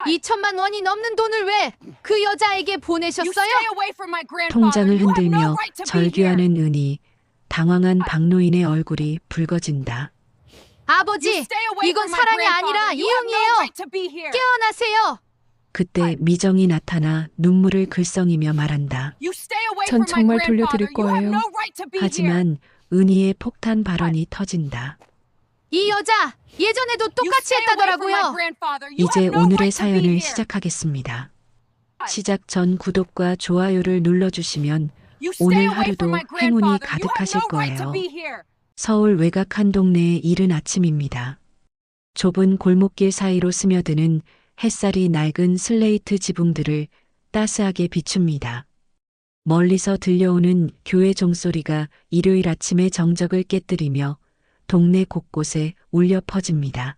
2천만 원이 넘는 돈을 왜 그 여자에게 보내셨어요? 통장을 흔들며 절규하는 은희, 당황한 박노인의 얼굴이 붉어진다. 아버지, 이건 사랑이 아니라 이용이에요. 깨어나세요. 그때 미정이 나타나 눈물을 글썽이며 말한다. 전 정말 돌려드릴 거예요. 하지만 은희의 폭탄 발언이 터진다. 이 여자 예전에도 똑같이 했다더라고요. 이제 오늘의 사연을 시작하겠습니다. 시작 전 구독과 좋아요를 눌러주시면 오늘 하루도 행운이 가득하실 거예요. 서울 외곽 한 동네의 이른 아침입니다. 좁은 골목길 사이로 스며드는 햇살이 낡은 슬레이트 지붕들을 따스하게 비춥니다. 멀리서 들려오는 교회 종소리가 일요일 아침의 정적을 깨뜨리며 동네 곳곳에 울려 퍼집니다.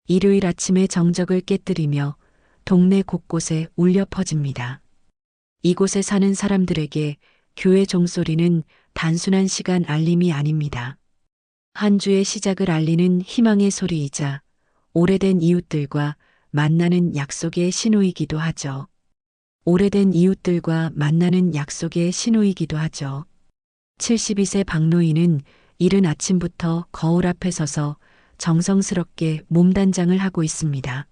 일요일 아침의 정적을 깨뜨리며 동네 곳곳에 울려 퍼집니다. 이곳에 사는 사람들에게 교회 종소리는 단순한 시간 알림이 아닙니다. 한 주의 시작을 알리는 희망의 소리이자 오래된 이웃들과 만나는 약속의 신호이기도 하죠. 오래된 이웃들과 만나는 약속의 신호이기도 하죠. 72세 박노인은 이른 아침부터 거울 앞에 서서 정성스럽게 몸단장을 하고 있습니다.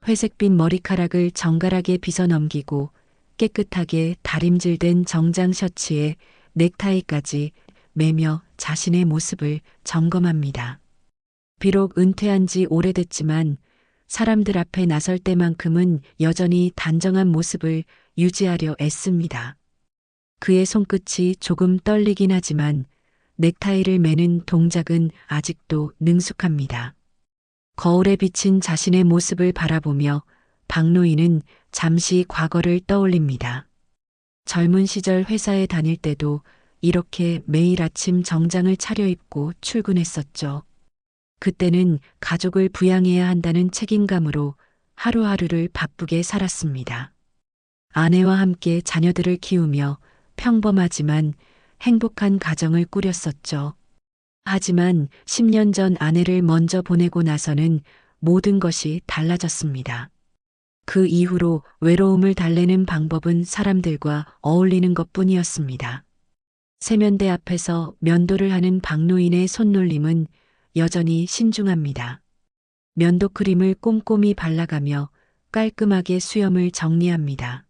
회색빛 머리카락을 정갈하게 빗어 넘기고 깨끗하게 다림질된 정장 셔츠에 넥타이까지 매며 자신의 모습을 점검합니다. 비록 은퇴한 지 오래됐지만 사람들 앞에 나설 때만큼은 여전히 단정한 모습을 유지하려 애씁니다. 그의 손끝이 조금 떨리긴 하지만 넥타이를 매는 동작은 아직도 능숙합니다. 거울에 비친 자신의 모습을 바라보며 박노인은 잠시 과거를 떠올립니다. 젊은 시절 회사에 다닐 때도 이렇게 매일 아침 정장을 차려입고 출근했었죠. 그때는 가족을 부양해야 한다는 책임감으로 하루하루를 바쁘게 살았습니다. 아내와 함께 자녀들을 키우며 평범하지만 행복한 가정을 꾸렸었죠. 하지만 10년 전 아내를 먼저 보내고 나서는 모든 것이 달라졌습니다. 그 이후로 외로움을 달래는 방법은 사람들과 어울리는 것뿐이었습니다. 세면대 앞에서 면도를 하는 박노인의 손놀림은 여전히 신중합니다. 면도 크림을 꼼꼼히 발라가며 깔끔하게 수염을 정리합니다.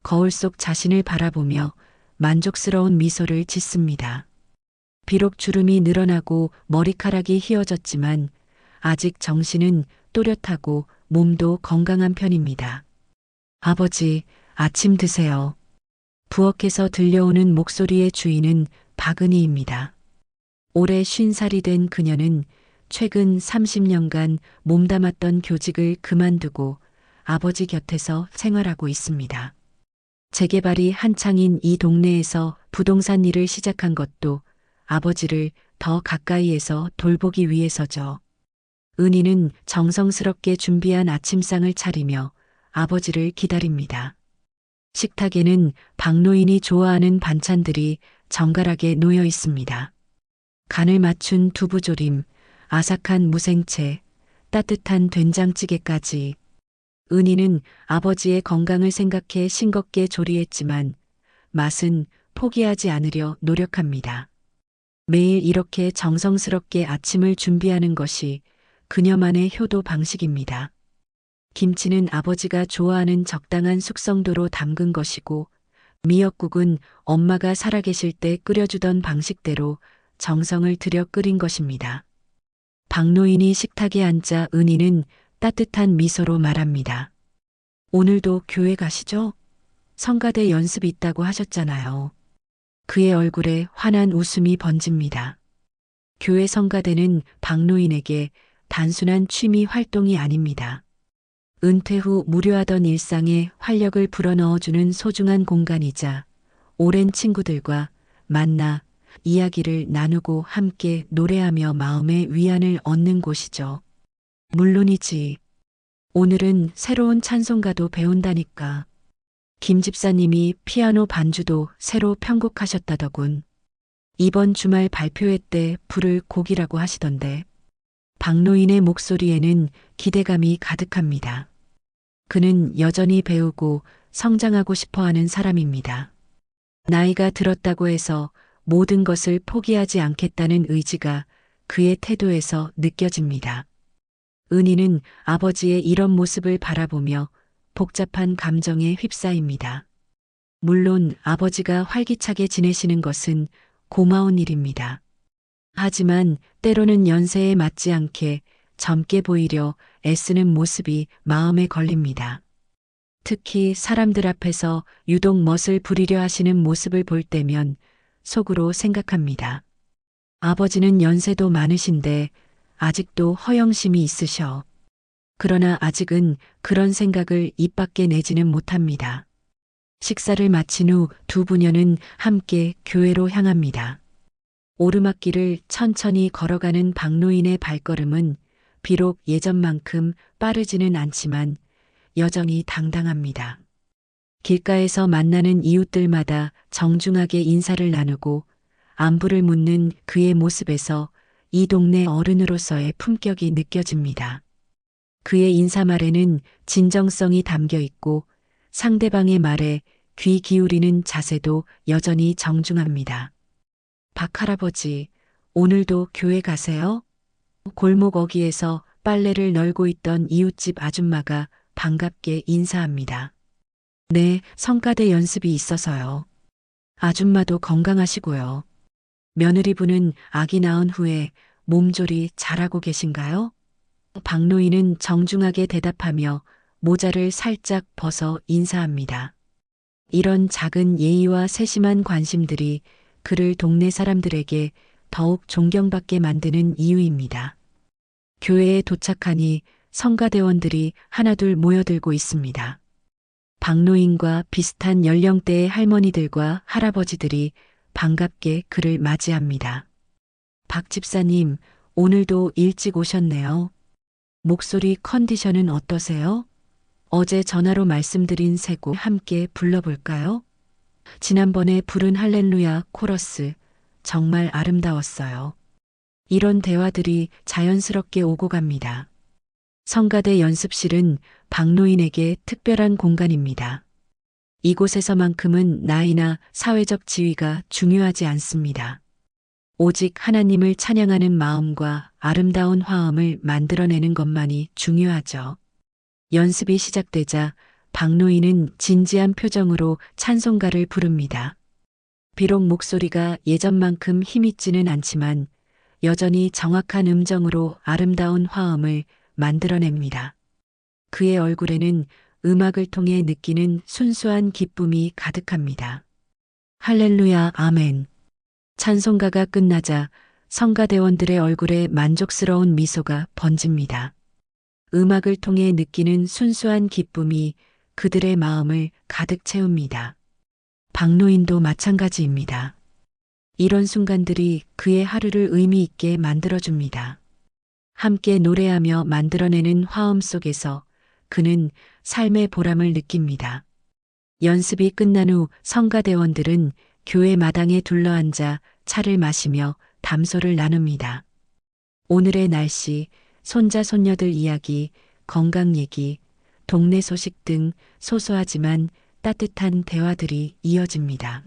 거울 속 자신을 바라보며 만족스러운 미소를 짓습니다. 비록 주름이 늘어나고 머리카락이 휘어졌지만 아직 정신은 또렷하고 몸도 건강한 편입니다. 아버지, 아침 드세요. 부엌에서 들려오는 목소리의 주인은 박은희입니다. 올해 50살이 된 그녀는 최근 30년간 몸담았던 교직을 그만두고 아버지 곁에서 생활하고 있습니다. 재개발이 한창인 이 동네에서 부동산 일을 시작한 것도 아버지를 더 가까이에서 돌보기 위해서죠. 은희는 정성스럽게 준비한 아침상을 차리며 아버지를 기다립니다. 식탁에는 박노인이 좋아하는 반찬들이 정갈하게 놓여 있습니다. 간을 맞춘 두부조림, 아삭한 무생채, 따뜻한 된장찌개까지. 은희는 아버지의 건강을 생각해 싱겁게 조리했지만 맛은 포기하지 않으려 노력합니다. 매일 이렇게 정성스럽게 아침을 준비하는 것이 그녀만의 효도 방식입니다. 김치는 아버지가 좋아하는 적당한 숙성도로 담근 것이고 미역국은 엄마가 살아계실 때 끓여주던 방식대로 정성을 들여 끓인 것입니다. 박노인이 식탁에 앉자 은희는 따뜻한 미소로 말합니다. 오늘도 교회 가시죠? 성가대 연습 있다고 하셨잖아요. 그의 얼굴에 환한 웃음이 번집니다. 교회 성가대는 박노인에게 단순한 취미 활동이 아닙니다. 은퇴 후 무료하던 일상에 활력을 불어넣어주는 소중한 공간이자 오랜 친구들과 만나 이야기를 나누고 함께 노래하며 마음의 위안을 얻는 곳이죠. 물론이지. 오늘은 새로운 찬송가도 배운다니까. 김 집사님이 피아노 반주도 새로 편곡하셨다더군. 이번 주말 발표회 때 부를 곡이라고 하시던데. 박노인의 목소리에는 기대감이 가득합니다. 그는 여전히 배우고 성장하고 싶어 하는 사람입니다. 나이가 들었다고 해서 모든 것을 포기하지 않겠다는 의지가 그의 태도에서 느껴집니다. 은희는 아버지의 이런 모습을 바라보며 복잡한 감정에 휩싸입니다. 물론 아버지가 활기차게 지내시는 것은 고마운 일입니다. 하지만 때로는 연세에 맞지 않게 젊게 보이려 애쓰는 모습이 마음에 걸립니다. 특히 사람들 앞에서 유독 멋을 부리려 하시는 모습을 볼 때면 속으로 생각합니다. 아버지는 연세도 많으신데 아직도 허영심이 있으셔. 그러나 아직은 그런 생각을 입 밖에 내지는 못합니다. 식사를 마친 후 두 부녀는 함께 교회로 향합니다. 오르막길을 천천히 걸어가는 박노인의 발걸음은 비록 예전만큼 빠르지는 않지만 여전히 당당합니다. 길가에서 만나는 이웃들마다 정중하게 인사를 나누고 안부를 묻는 그의 모습에서 이 동네 어른으로서의 품격이 느껴집니다. 그의 인사말에는 진정성이 담겨 있고 상대방의 말에 귀 기울이는 자세도 여전히 정중합니다. 박 할아버지, 오늘도 교회 가세요? 골목 어귀에서 빨래를 널고 있던 이웃집 아줌마가 반갑게 인사합니다. 네, 성가대 연습이 있어서요. 아줌마도 건강하시고요. 며느리분은 아기 낳은 후에 몸조리 잘하고 계신가요? 박노인은 정중하게 대답하며 모자를 살짝 벗어 인사합니다. 이런 작은 예의와 세심한 관심들이 그를 동네 사람들에게 더욱 존경받게 만드는 이유입니다. 교회에 도착하니 성가대원들이 하나둘 모여들고 있습니다. 박노인과 비슷한 연령대의 할머니들과 할아버지들이 반갑게 그를 맞이합니다. 박 집사님, 오늘도 일찍 오셨네요. 목소리 컨디션은 어떠세요? 어제 전화로 말씀드린 세 곡 함께 불러볼까요? 지난번에 부른 할렐루야 코러스 정말 아름다웠어요. 이런 대화들이 자연스럽게 오고 갑니다. 성가대 연습실은 박노인에게 특별한 공간입니다. 이곳에서만큼은 나이나 사회적 지위가 중요하지 않습니다. 오직 하나님을 찬양하는 마음과 아름다운 화음을 만들어내는 것만이 중요하죠. 연습이 시작되자 박노인은 진지한 표정으로 찬송가를 부릅니다. 비록 목소리가 예전만큼 힘있지는 않지만 여전히 정확한 음정으로 아름다운 화음을 만들어냅니다. 그의 얼굴에는 음악을 통해 느끼는 순수한 기쁨이 가득합니다. 할렐루야, 아멘. 찬송가가 끝나자 성가대원들의 얼굴에 만족스러운 미소가 번집니다. 음악을 통해 느끼는 순수한 기쁨이 그들의 마음을 가득 채웁니다. 박노인도 마찬가지입니다. 이런 순간들이 그의 하루를 의미 있게 만들어줍니다. 함께 노래하며 만들어내는 화음 속에서 그는 삶의 보람을 느낍니다. 연습이 끝난 후 성가대원들은 교회 마당에 둘러앉아 차를 마시며 담소를 나눕니다. 오늘의 날씨, 손자 손녀들 이야기, 건강 얘기, 동네 소식 등 소소하지만 따뜻한 대화들이 이어집니다.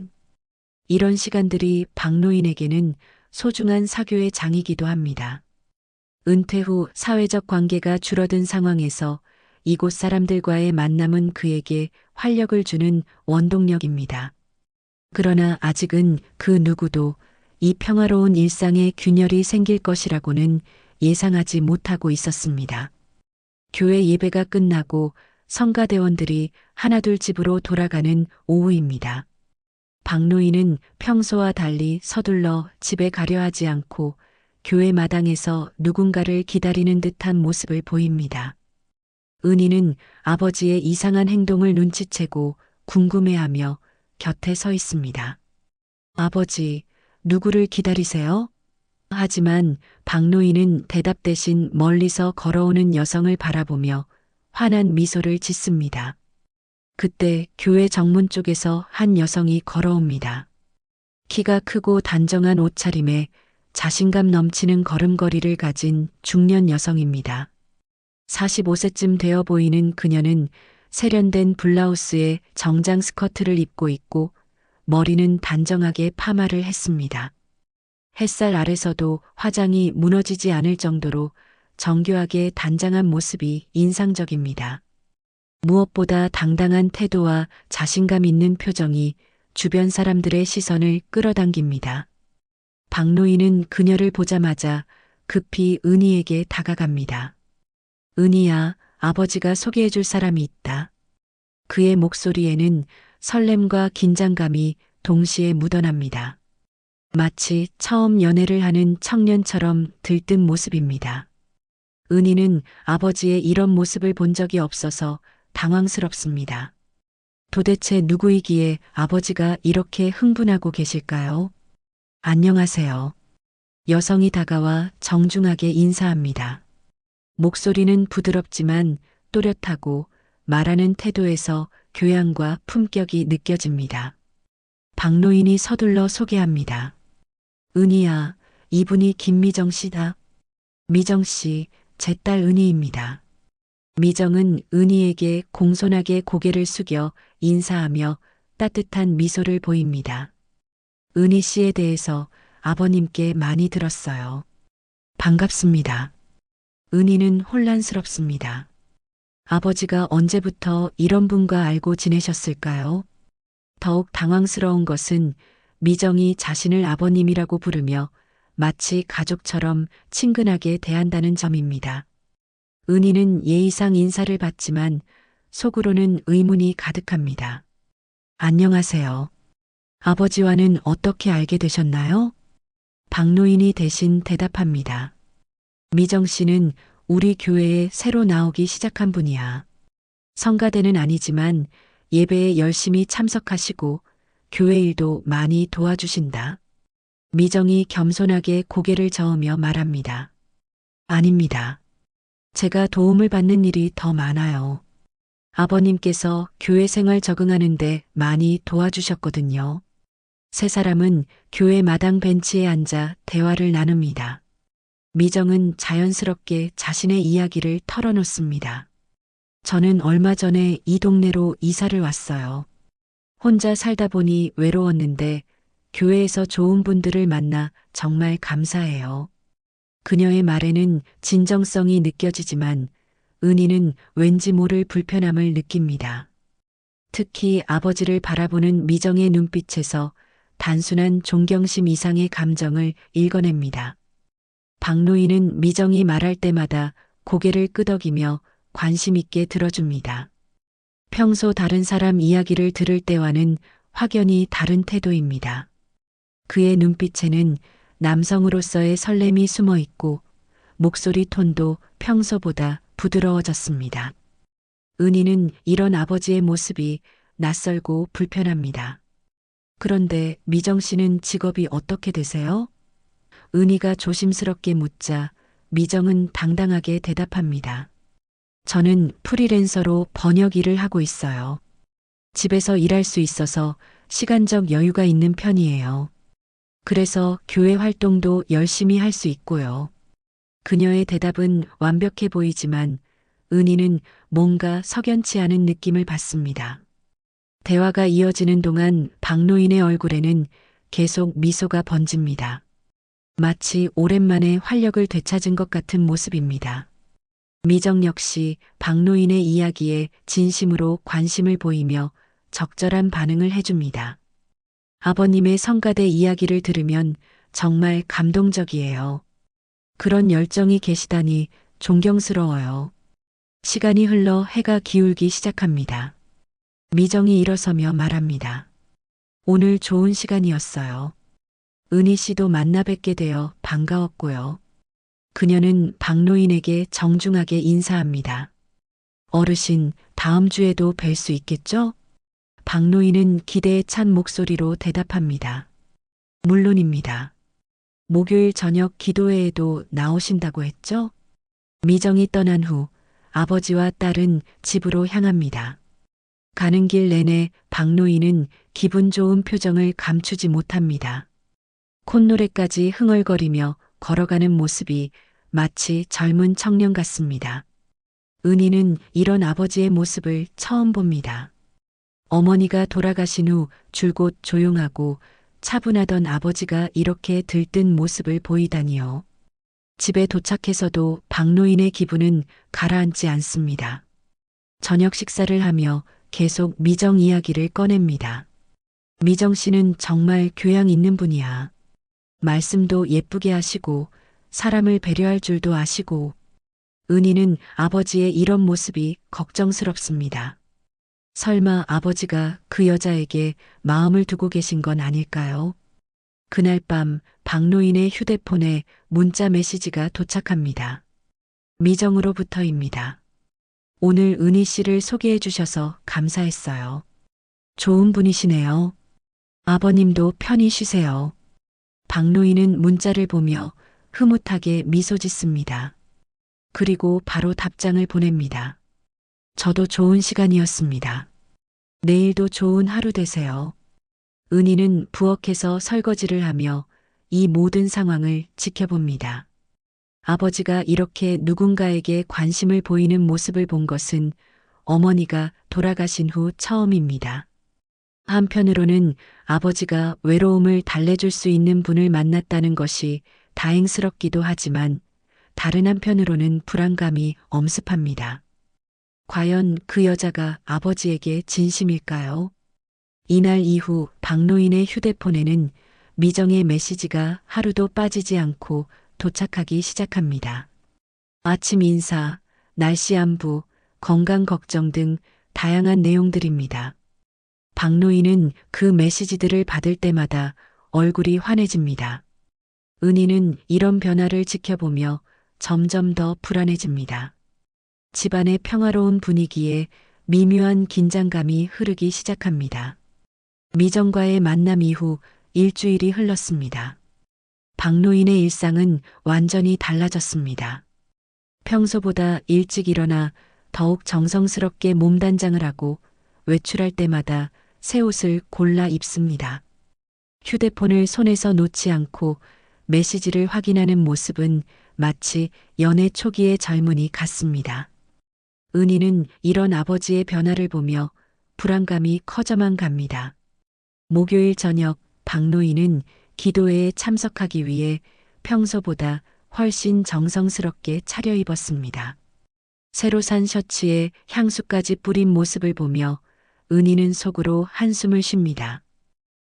이런 시간들이 박노인에게는 소중한 사교의 장이기도 합니다. 은퇴 후 사회적 관계가 줄어든 상황에서 이곳 사람들과의 만남은 그에게 활력을 주는 원동력입니다. 그러나 아직은 그 누구도 이 평화로운 일상에 균열이 생길 것이라고는 예상하지 못하고 있었습니다. 교회 예배가 끝나고 성가대원들이 하나둘 집으로 돌아가는 오후입니다. 박노인은 평소와 달리 서둘러 집에 가려 하지 않고 교회 마당에서 누군가를 기다리는 듯한 모습을 보입니다. 은희는 아버지의 이상한 행동을 눈치채고 궁금해하며 곁에 서 있습니다. 아버지, 누구를 기다리세요? 하지만 박노인은 대답 대신 멀리서 걸어오는 여성을 바라보며 환한 미소를 짓습니다. 그때 교회 정문 쪽에서 한 여성이 걸어옵니다. 키가 크고 단정한 옷차림에 자신감 넘치는 걸음걸이를 가진 중년 여성입니다. 45세쯤 되어 보이는 그녀는 세련된 블라우스에 정장 스커트를 입고 있고 머리는 단정하게 파마를 했습니다. 햇살 아래서도 화장이 무너지지 않을 정도로 정교하게 단장한 모습이 인상적입니다. 무엇보다 당당한 태도와 자신감 있는 표정이 주변 사람들의 시선을 끌어당깁니다. 박노인은 그녀를 보자마자 급히 은희에게 다가갑니다. 은희야, 아버지가 소개해줄 사람이 있다. 그의 목소리에는 설렘과 긴장감이 동시에 묻어납니다. 마치 처음 연애를 하는 청년처럼 들뜬 모습입니다. 은희는 아버지의 이런 모습을 본 적이 없어서 당황스럽습니다. 도대체 누구이기에 아버지가 이렇게 흥분하고 계실까요? 안녕하세요. 여성이 다가와 정중하게 인사합니다. 목소리는 부드럽지만 또렷하고 말하는 태도에서 교양과 품격이 느껴집니다. 박노인이 서둘러 소개합니다. 은희야, 이분이 김미정 씨다. 미정 씨, 제 딸 은희입니다. 미정은 은희에게 공손하게 고개를 숙여 인사하며 따뜻한 미소를 보입니다. 은희 씨에 대해서 아버님께 많이 들었어요. 반갑습니다. 은희는 혼란스럽습니다. 아버지가 언제부터 이런 분과 알고 지내셨을까요? 더욱 당황스러운 것은 미정이 자신을 아버님이라고 부르며 마치 가족처럼 친근하게 대한다는 점입니다. 은희는 예의상 인사를 받지만 속으로는 의문이 가득합니다. 안녕하세요. 아버지와는 어떻게 알게 되셨나요? 박노인이 대신 대답합니다. 미정 씨는 우리 교회에 새로 나오기 시작한 분이야. 성가대는 아니지만 예배에 열심히 참석하시고 교회 일도 많이 도와주신다. 미정이 겸손하게 고개를 저으며 말합니다. 아닙니다. 제가 도움을 받는 일이 더 많아요. 아버님께서 교회 생활 적응하는데 많이 도와주셨거든요. 세 사람은 교회 마당 벤치에 앉아 대화를 나눕니다. 미정은 자연스럽게 자신의 이야기를 털어놓습니다. 저는 얼마 전에 이 동네로 이사를 왔어요. 혼자 살다 보니 외로웠는데 교회에서 좋은 분들을 만나 정말 감사해요. 그녀의 말에는 진정성이 느껴지지만 은희는 왠지 모를 불편함을 느낍니다. 특히 아버지를 바라보는 미정의 눈빛에서 단순한 존경심 이상의 감정을 읽어냅니다. 박노인은 미정이 말할 때마다 고개를 끄덕이며 관심 있게 들어줍니다. 평소 다른 사람 이야기를 들을 때와는 확연히 다른 태도입니다. 그의 눈빛에는 남성으로서의 설렘이 숨어 있고 목소리 톤도 평소보다 부드러워졌습니다. 은희는 이런 아버지의 모습이 낯설고 불편합니다. 그런데 미정 씨는 직업이 어떻게 되세요? 은희가 조심스럽게 묻자 미정은 당당하게 대답합니다. 저는 프리랜서로 번역 일을 하고 있어요. 집에서 일할 수 있어서 시간적 여유가 있는 편이에요. 그래서 교회 활동도 열심히 할 수 있고요. 그녀의 대답은 완벽해 보이지만 은희는 뭔가 석연치 않은 느낌을 받습니다. 대화가 이어지는 동안 박노인의 얼굴에는 계속 미소가 번집니다. 마치 오랜만에 활력을 되찾은 것 같은 모습입니다. 미정 역시 박노인의 이야기에 진심으로 관심을 보이며 적절한 반응을 해줍니다. 아버님의 성가대 이야기를 들으면 정말 감동적이에요. 그런 열정이 계시다니 존경스러워요. 시간이 흘러 해가 기울기 시작합니다. 미정이 일어서며 말합니다. 오늘 좋은 시간이었어요. 은희 씨도 만나 뵙게 되어 반가웠고요. 그녀는 박노인에게 정중하게 인사합니다. 어르신, 다음 주에도 뵐 수 있겠죠? 박노인은 기대에 찬 목소리로 대답합니다. 물론입니다. 목요일 저녁 기도회에도 나오신다고 했죠? 미정이 떠난 후 아버지와 딸은 집으로 향합니다. 가는 길 내내 박노인은 기분 좋은 표정을 감추지 못합니다. 콧노래까지 흥얼거리며 걸어가는 모습이 마치 젊은 청년 같습니다. 은희는 이런 아버지의 모습을 처음 봅니다. 어머니가 돌아가신 후 줄곧 조용하고 차분하던 아버지가 이렇게 들뜬 모습을 보이다니요. 집에 도착해서도 박노인의 기분은 가라앉지 않습니다. 저녁 식사를 하며 계속 미정 이야기를 꺼냅니다. 미정 씨는 정말 교양 있는 분이야. 말씀도 예쁘게 하시고 사람을 배려할 줄도 아시고. 은희는 아버지의 이런 모습이 걱정스럽습니다. 설마 아버지가 그 여자에게 마음을 두고 계신 건 아닐까요? 그날 밤 박노인의 휴대폰에 문자 메시지가 도착합니다. 미정으로부터입니다. 오늘 은희 씨를 소개해 주셔서 감사했어요. 좋은 분이시네요. 아버님도 편히 쉬세요. 박노인은 문자를 보며 흐뭇하게 미소 짓습니다. 그리고 바로 답장을 보냅니다. 저도 좋은 시간이었습니다. 내일도 좋은 하루 되세요. 은희는 부엌에서 설거지를 하며 이 모든 상황을 지켜봅니다. 아버지가 이렇게 누군가에게 관심을 보이는 모습을 본 것은 어머니가 돌아가신 후 처음입니다. 한편으로는 아버지가 외로움을 달래줄 수 있는 분을 만났다는 것이 다행스럽기도 하지만 다른 한편으로는 불안감이 엄습합니다. 과연 그 여자가 아버지에게 진심일까요? 이날 이후 박노인의 휴대폰에는 미정의 메시지가 하루도 빠지지 않고 도착하기 시작합니다. 아침 인사, 날씨 안부, 건강 걱정 등 다양한 내용들입니다. 박노인은 그 메시지들을 받을 때마다 얼굴이 환해집니다. 은희는 이런 변화를 지켜보며 점점 더 불안해집니다. 집안의 평화로운 분위기에 미묘한 긴장감이 흐르기 시작합니다. 미정과의 만남 이후 일주일이 흘렀습니다. 박노인의 일상은 완전히 달라졌습니다. 평소보다 일찍 일어나 더욱 정성스럽게 몸단장을 하고 외출할 때마다 새 옷을 골라 입습니다. 휴대폰을 손에서 놓지 않고 메시지를 확인하는 모습은 마치 연애 초기의 젊은이 같습니다. 은희는 이런 아버지의 변화를 보며 불안감이 커져만 갑니다. 목요일 저녁 박노인은 기도회에 참석하기 위해 평소보다 훨씬 정성스럽게 차려입었습니다. 새로 산 셔츠에 향수까지 뿌린 모습을 보며 은희는 속으로 한숨을 쉽니다.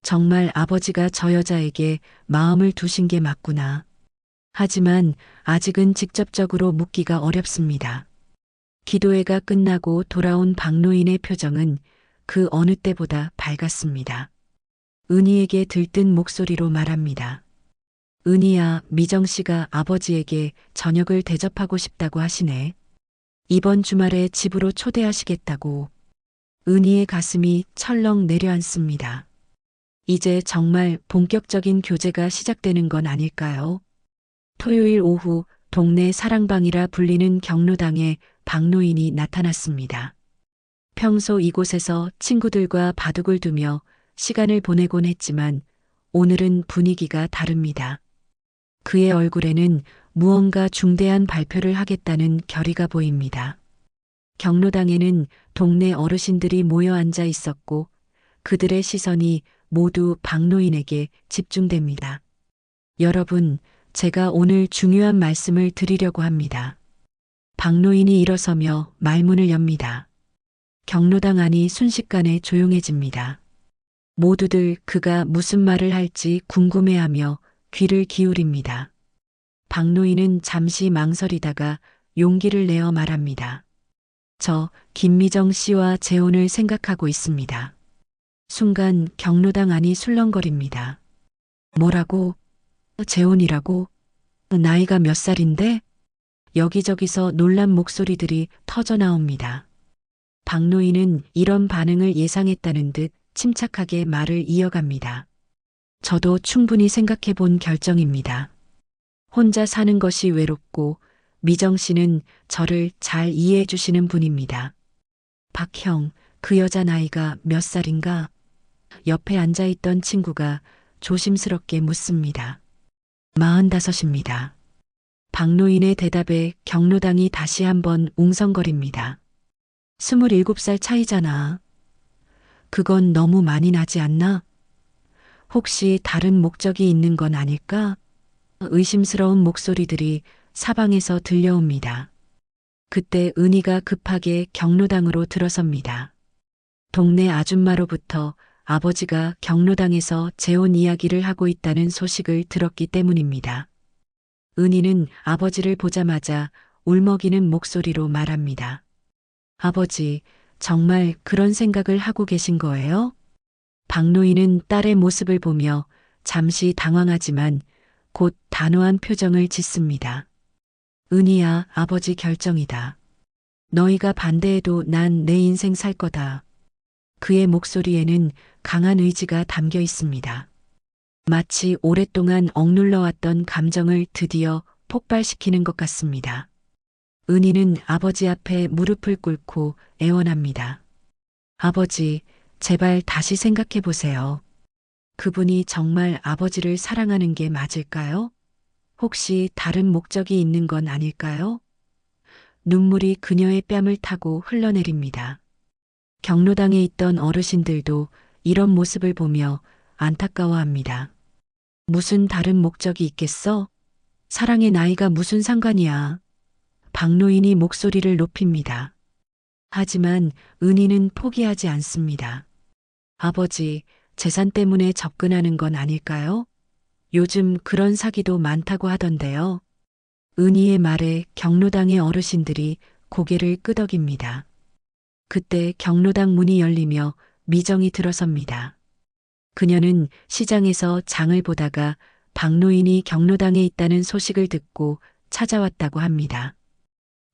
정말 아버지가 저 여자에게 마음을 두신 게 맞구나. 하지만 아직은 직접적으로 묻기가 어렵습니다. 기도회가 끝나고 돌아온 박노인의 표정은 그 어느 때보다 밝았습니다. 은희에게 들뜬 목소리로 말합니다. 은희야, 미정 씨가 아버지에게 저녁을 대접하고 싶다고 하시네. 이번 주말에 집으로 초대하시겠다고. 은희의 가슴이 철렁 내려앉습니다. 이제 정말 본격적인 교제가 시작되는 건 아닐까요? 토요일 오후 동네 사랑방이라 불리는 경로당에 박노인이 나타났습니다. 평소 이곳에서 친구들과 바둑을 두며 시간을 보내곤 했지만 오늘은 분위기가 다릅니다. 그의 얼굴에는 무언가 중대한 발표를 하겠다는 결의가 보입니다. 경로당에는 동네 어르신들이 모여 앉아 있었고 그들의 시선이 모두 박노인에게 집중됩니다. 여러분, 제가 오늘 중요한 말씀을 드리려고 합니다. 박노인이 일어서며 말문을 엽니다. 경로당 안이 순식간에 조용해집니다. 모두들 그가 무슨 말을 할지 궁금해하며 귀를 기울입니다. 박노인은 잠시 망설이다가 용기를 내어 말합니다. 저 김미정 씨와 재혼을 생각하고 있습니다. 순간 경로당 안이 술렁거립니다. 뭐라고? 재혼이라고? 나이가 몇 살인데? 여기저기서 놀란 목소리들이 터져 나옵니다. 박노인은 이런 반응을 예상했다는 듯 침착하게 말을 이어갑니다. 저도 충분히 생각해 본 결정입니다. 혼자 사는 것이 외롭고 미정 씨는 저를 잘 이해해 주시는 분입니다. 박형, 그 여자 나이가 몇 살인가? 옆에 앉아있던 친구가 조심스럽게 묻습니다. 45입니다. 박노인의 대답에 경로당이 다시 한번 웅성거립니다. 27살 차이잖아. 그건 너무 많이 나지 않나? 혹시 다른 목적이 있는 건 아닐까? 의심스러운 목소리들이 사방에서 들려옵니다. 그때 은희가 급하게 경로당으로 들어섭니다. 동네 아줌마로부터 아버지가 경로당에서 재혼 이야기를 하고 있다는 소식을 들었기 때문입니다. 은희는 아버지를 보자마자 울먹이는 목소리로 말합니다. 아버지, 정말 그런 생각을 하고 계신 거예요? 박노인은 딸의 모습을 보며 잠시 당황하지만 곧 단호한 표정을 짓습니다. 은희야, 아버지 결정이다. 너희가 반대해도 난 내 인생 살 거다. 그의 목소리에는 강한 의지가 담겨 있습니다. 마치 오랫동안 억눌러왔던 감정을 드디어 폭발시키는 것 같습니다. 은희는 아버지 앞에 무릎을 꿇고 애원합니다. 아버지, 제발 다시 생각해 보세요. 그분이 정말 아버지를 사랑하는 게 맞을까요? 혹시 다른 목적이 있는 건 아닐까요? 눈물이 그녀의 뺨을 타고 흘러내립니다. 경로당에 있던 어르신들도 이런 모습을 보며 안타까워합니다. 무슨 다른 목적이 있겠어? 사랑의 나이가 무슨 상관이야. 박노인이 목소리를 높입니다. 하지만 은희는 포기하지 않습니다. 아버지, 재산 때문에 접근하는 건 아닐까요? 요즘 그런 사기도 많다고 하던데요. 은희의 말에 경로당의 어르신들이 고개를 끄덕입니다. 그때 경로당 문이 열리며 미정이 들어섭니다. 그녀는 시장에서 장을 보다가 박노인이 경로당에 있다는 소식을 듣고 찾아왔다고 합니다.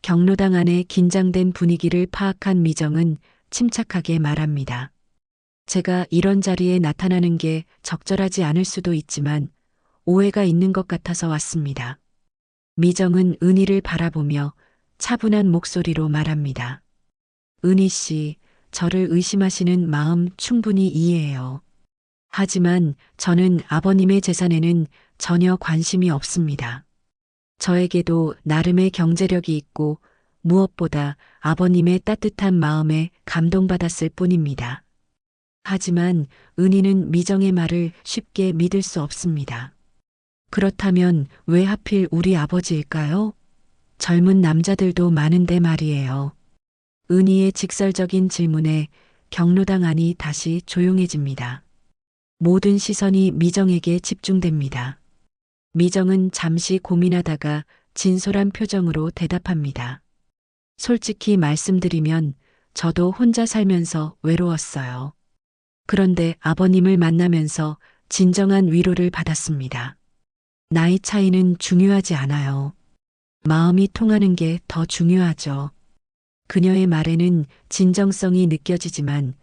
경로당 안의 긴장된 분위기를 파악한 미정은 침착하게 말합니다. 제가 이런 자리에 나타나는 게 적절하지 않을 수도 있지만 오해가 있는 것 같아서 왔습니다. 미정은 은희를 바라보며 차분한 목소리로 말합니다. 은희 씨, 저를 의심하시는 마음 충분히 이해해요. 하지만 저는 아버님의 재산에는 전혀 관심이 없습니다. 저에게도 나름의 경제력이 있고 무엇보다 아버님의 따뜻한 마음에 감동받았을 뿐입니다. 하지만 은희는 미정의 말을 쉽게 믿을 수 없습니다. 그렇다면 왜 하필 우리 아버지일까요? 젊은 남자들도 많은데 말이에요. 은희의 직설적인 질문에 경로당 안이 다시 조용해집니다. 모든 시선이 미정에게 집중됩니다. 미정은 잠시 고민하다가 진솔한 표정으로 대답합니다. 솔직히 말씀드리면 저도 혼자 살면서 외로웠어요. 그런데 아버님을 만나면서 진정한 위로를 받았습니다. 나이 차이는 중요하지 않아요. 마음이 통하는 게 더 중요하죠. 그녀의 말에는 진정성이 느껴지지만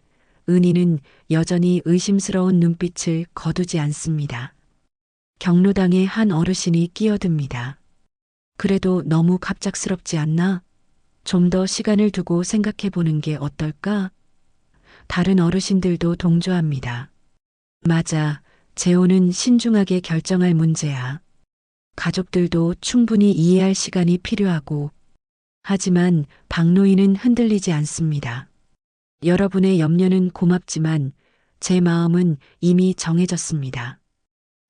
은희는 여전히 의심스러운 눈빛을 거두지 않습니다. 경로당의 한 어르신이 끼어듭니다. 그래도 너무 갑작스럽지 않나? 좀 더 시간을 두고 생각해 보는 게 어떨까? 다른 어르신들도 동조합니다. 맞아, 재혼은 신중하게 결정할 문제야. 가족들도 충분히 이해할 시간이 필요하고, 하지만 박노인은 흔들리지 않습니다. 여러분의 염려는 고맙지만 제 마음은 이미 정해졌습니다.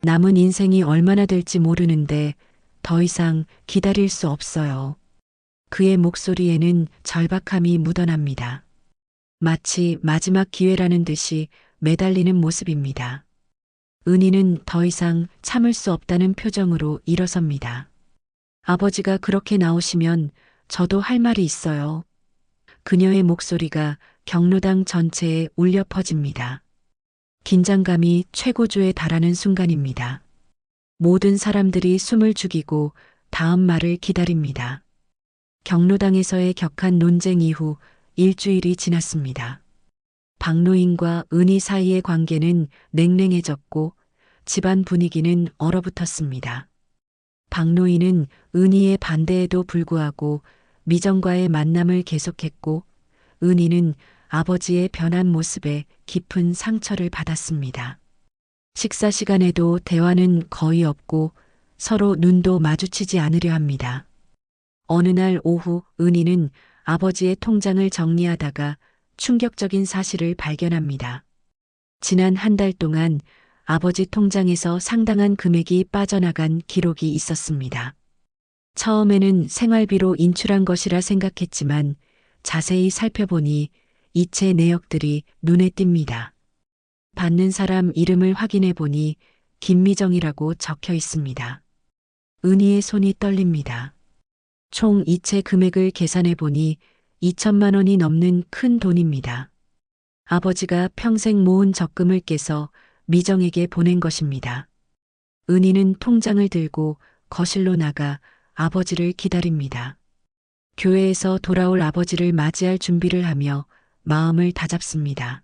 남은 인생이 얼마나 될지 모르는데 더 이상 기다릴 수 없어요. 그의 목소리에는 절박함이 묻어납니다. 마치 마지막 기회라는 듯이 매달리는 모습입니다. 은희는 더 이상 참을 수 없다는 표정으로 일어섭니다. 아버지가 그렇게 나오시면 저도 할 말이 있어요. 그녀의 목소리가 경로당 전체에 울려 퍼집니다. 긴장감이 최고조에 달하는 순간입니다. 모든 사람들이 숨을 죽이고 다음 말을 기다립니다. 경로당에서의 격한 논쟁 이후 일주일이 지났습니다. 박노인과 은희 사이의 관계는 냉랭해졌고 집안 분위기는 얼어붙었습니다. 박노인은 은희의 반대에도 불구하고 미정과의 만남을 계속했고 은희는 아버지의 변한 모습에 깊은 상처를 받았습니다. 식사 시간에도 대화는 거의 없고 서로 눈도 마주치지 않으려 합니다. 어느 날 오후 은희는 아버지의 통장을 정리하다가 충격적인 사실을 발견합니다. 지난 한 달 동안 아버지 통장에서 상당한 금액이 빠져나간 기록이 있었습니다. 처음에는 생활비로 인출한 것이라 생각했지만 자세히 살펴보니 이체 내역들이 눈에 띕니다. 받는 사람 이름을 확인해 보니 김미정이라고 적혀 있습니다. 은희의 손이 떨립니다. 총 이체 금액을 계산해 보니 2천만 원이 넘는 큰 돈입니다. 아버지가 평생 모은 적금을 깨서 미정에게 보낸 것입니다. 은희는 통장을 들고 거실로 나가 아버지를 기다립니다. 교회에서 돌아올 아버지를 맞이할 준비를 하며 마음을 다잡습니다.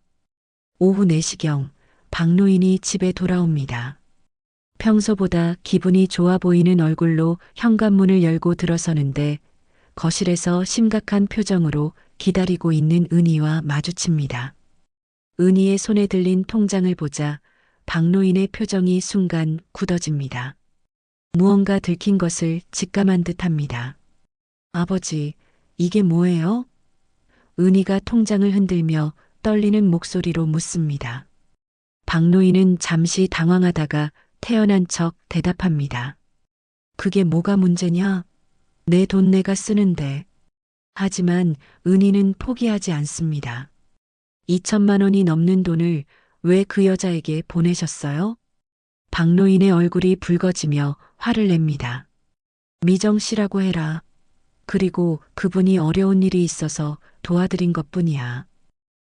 오후 4시경 박노인이 집에 돌아옵니다. 평소보다 기분이 좋아 보이는 얼굴로 현관문을 열고 들어서는데 거실에서 심각한 표정으로 기다리고 있는 은희와 마주칩니다. 은희의 손에 들린 통장을 보자 박노인의 표정이 순간 굳어집니다. 무언가 들킨 것을 직감한 듯합니다. 아버지, 이게 뭐예요? 은희가 통장을 흔들며 떨리는 목소리로 묻습니다. 박노인은 잠시 당황하다가 태연한 척 대답합니다. 그게 뭐가 문제냐? 내 돈 내가 쓰는데. 하지만 은희는 포기하지 않습니다. 2천만 원이 넘는 돈을 왜 그 여자에게 보내셨어요? 박노인의 얼굴이 붉어지며 화를 냅니다. 미정 씨라고 해라. 그리고 그분이 어려운 일이 있어서 도와드린 것뿐이야.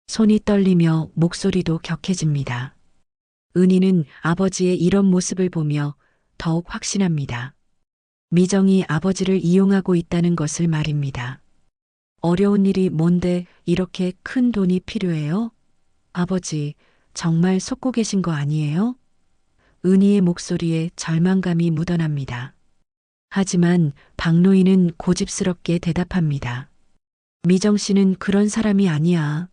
손이 떨리며 목소리도 격해집니다. 은희는 아버지의 이런 모습을 보며 더욱 확신합니다. 미정이 아버지를 이용하고 있다는 것을 말입니다. 어려운 일이 뭔데 이렇게 큰 돈이 필요해요? 아버지, 정말 속고 계신 거 아니에요? 은희의 목소리에 절망감이 묻어납니다. 하지만 박노인은 고집스럽게 대답합니다. 미정 씨는 그런 사람이 아니야.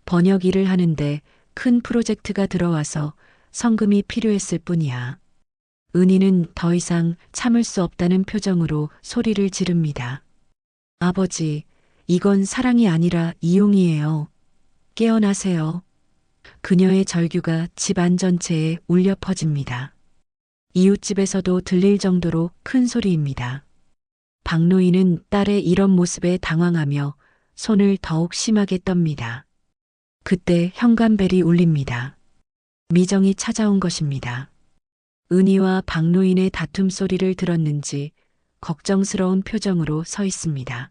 번역 일을 하는데 큰 프로젝트가 들어와서 성금이 필요했을 뿐이야. 은희는 더 이상 참을 수 없다는 표정으로 소리를 지릅니다. 아버지, 이건 사랑이 아니라 이용이에요. 깨어나세요. 그녀의 절규가 집안 전체에 울려 퍼집니다. 이웃집에서도 들릴 정도로 큰 소리입니다. 박노인은 딸의 이런 모습에 당황하며 손을 더욱 심하게 떱니다. 그때 현관벨이 울립니다. 미정이 찾아온 것입니다. 은희와 박노인의 다툼 소리를 들었는지 걱정스러운 표정으로 서 있습니다.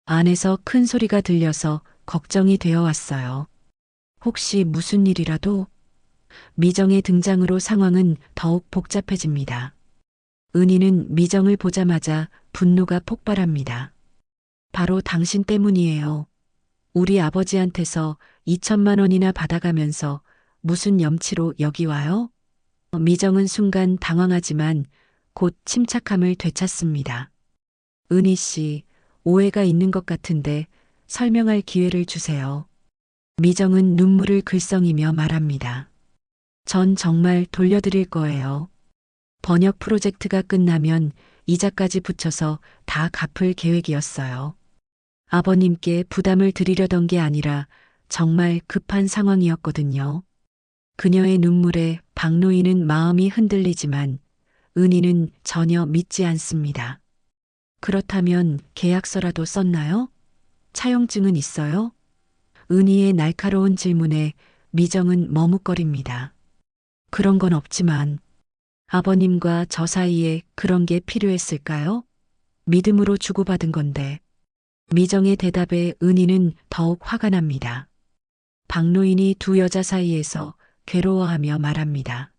안에서 큰 소리가 들려서 걱정이 되어 왔어요. 혹시 무슨 일이라도? 미정의 등장으로 상황은 더욱 복잡해집니다. 은희는 미정을 보자마자 분노가 폭발합니다. 바로 당신 때문이에요. 우리 아버지한테서 2천만 원이나 받아가면서 무슨 염치로 여기 와요? 미정은 순간 당황하지만 곧 침착함을 되찾습니다. 은희 씨, 오해가 있는 것 같은데 설명할 기회를 주세요. 미정은 눈물을 글썽이며 말합니다. 전 정말 돌려드릴 거예요. 번역 프로젝트가 끝나면 이자까지 붙여서 다 갚을 계획이었어요. 아버님께 부담을 드리려던 게 아니라 정말 급한 상황이었거든요. 그녀의 눈물에 박노인은 마음이 흔들리지만 은희는 전혀 믿지 않습니다. 그렇다면 계약서라도 썼나요? 차용증은 있어요? 은희의 날카로운 질문에 미정은 머뭇거립니다. 그런 건 없지만 아버님과 저 사이에 그런 게 필요했을까요? 믿음으로 주고받은 건데. 미정의 대답에 은희는 더욱 화가 납니다. 박노인이 두 여자 사이에서 괴로워하며 말합니다.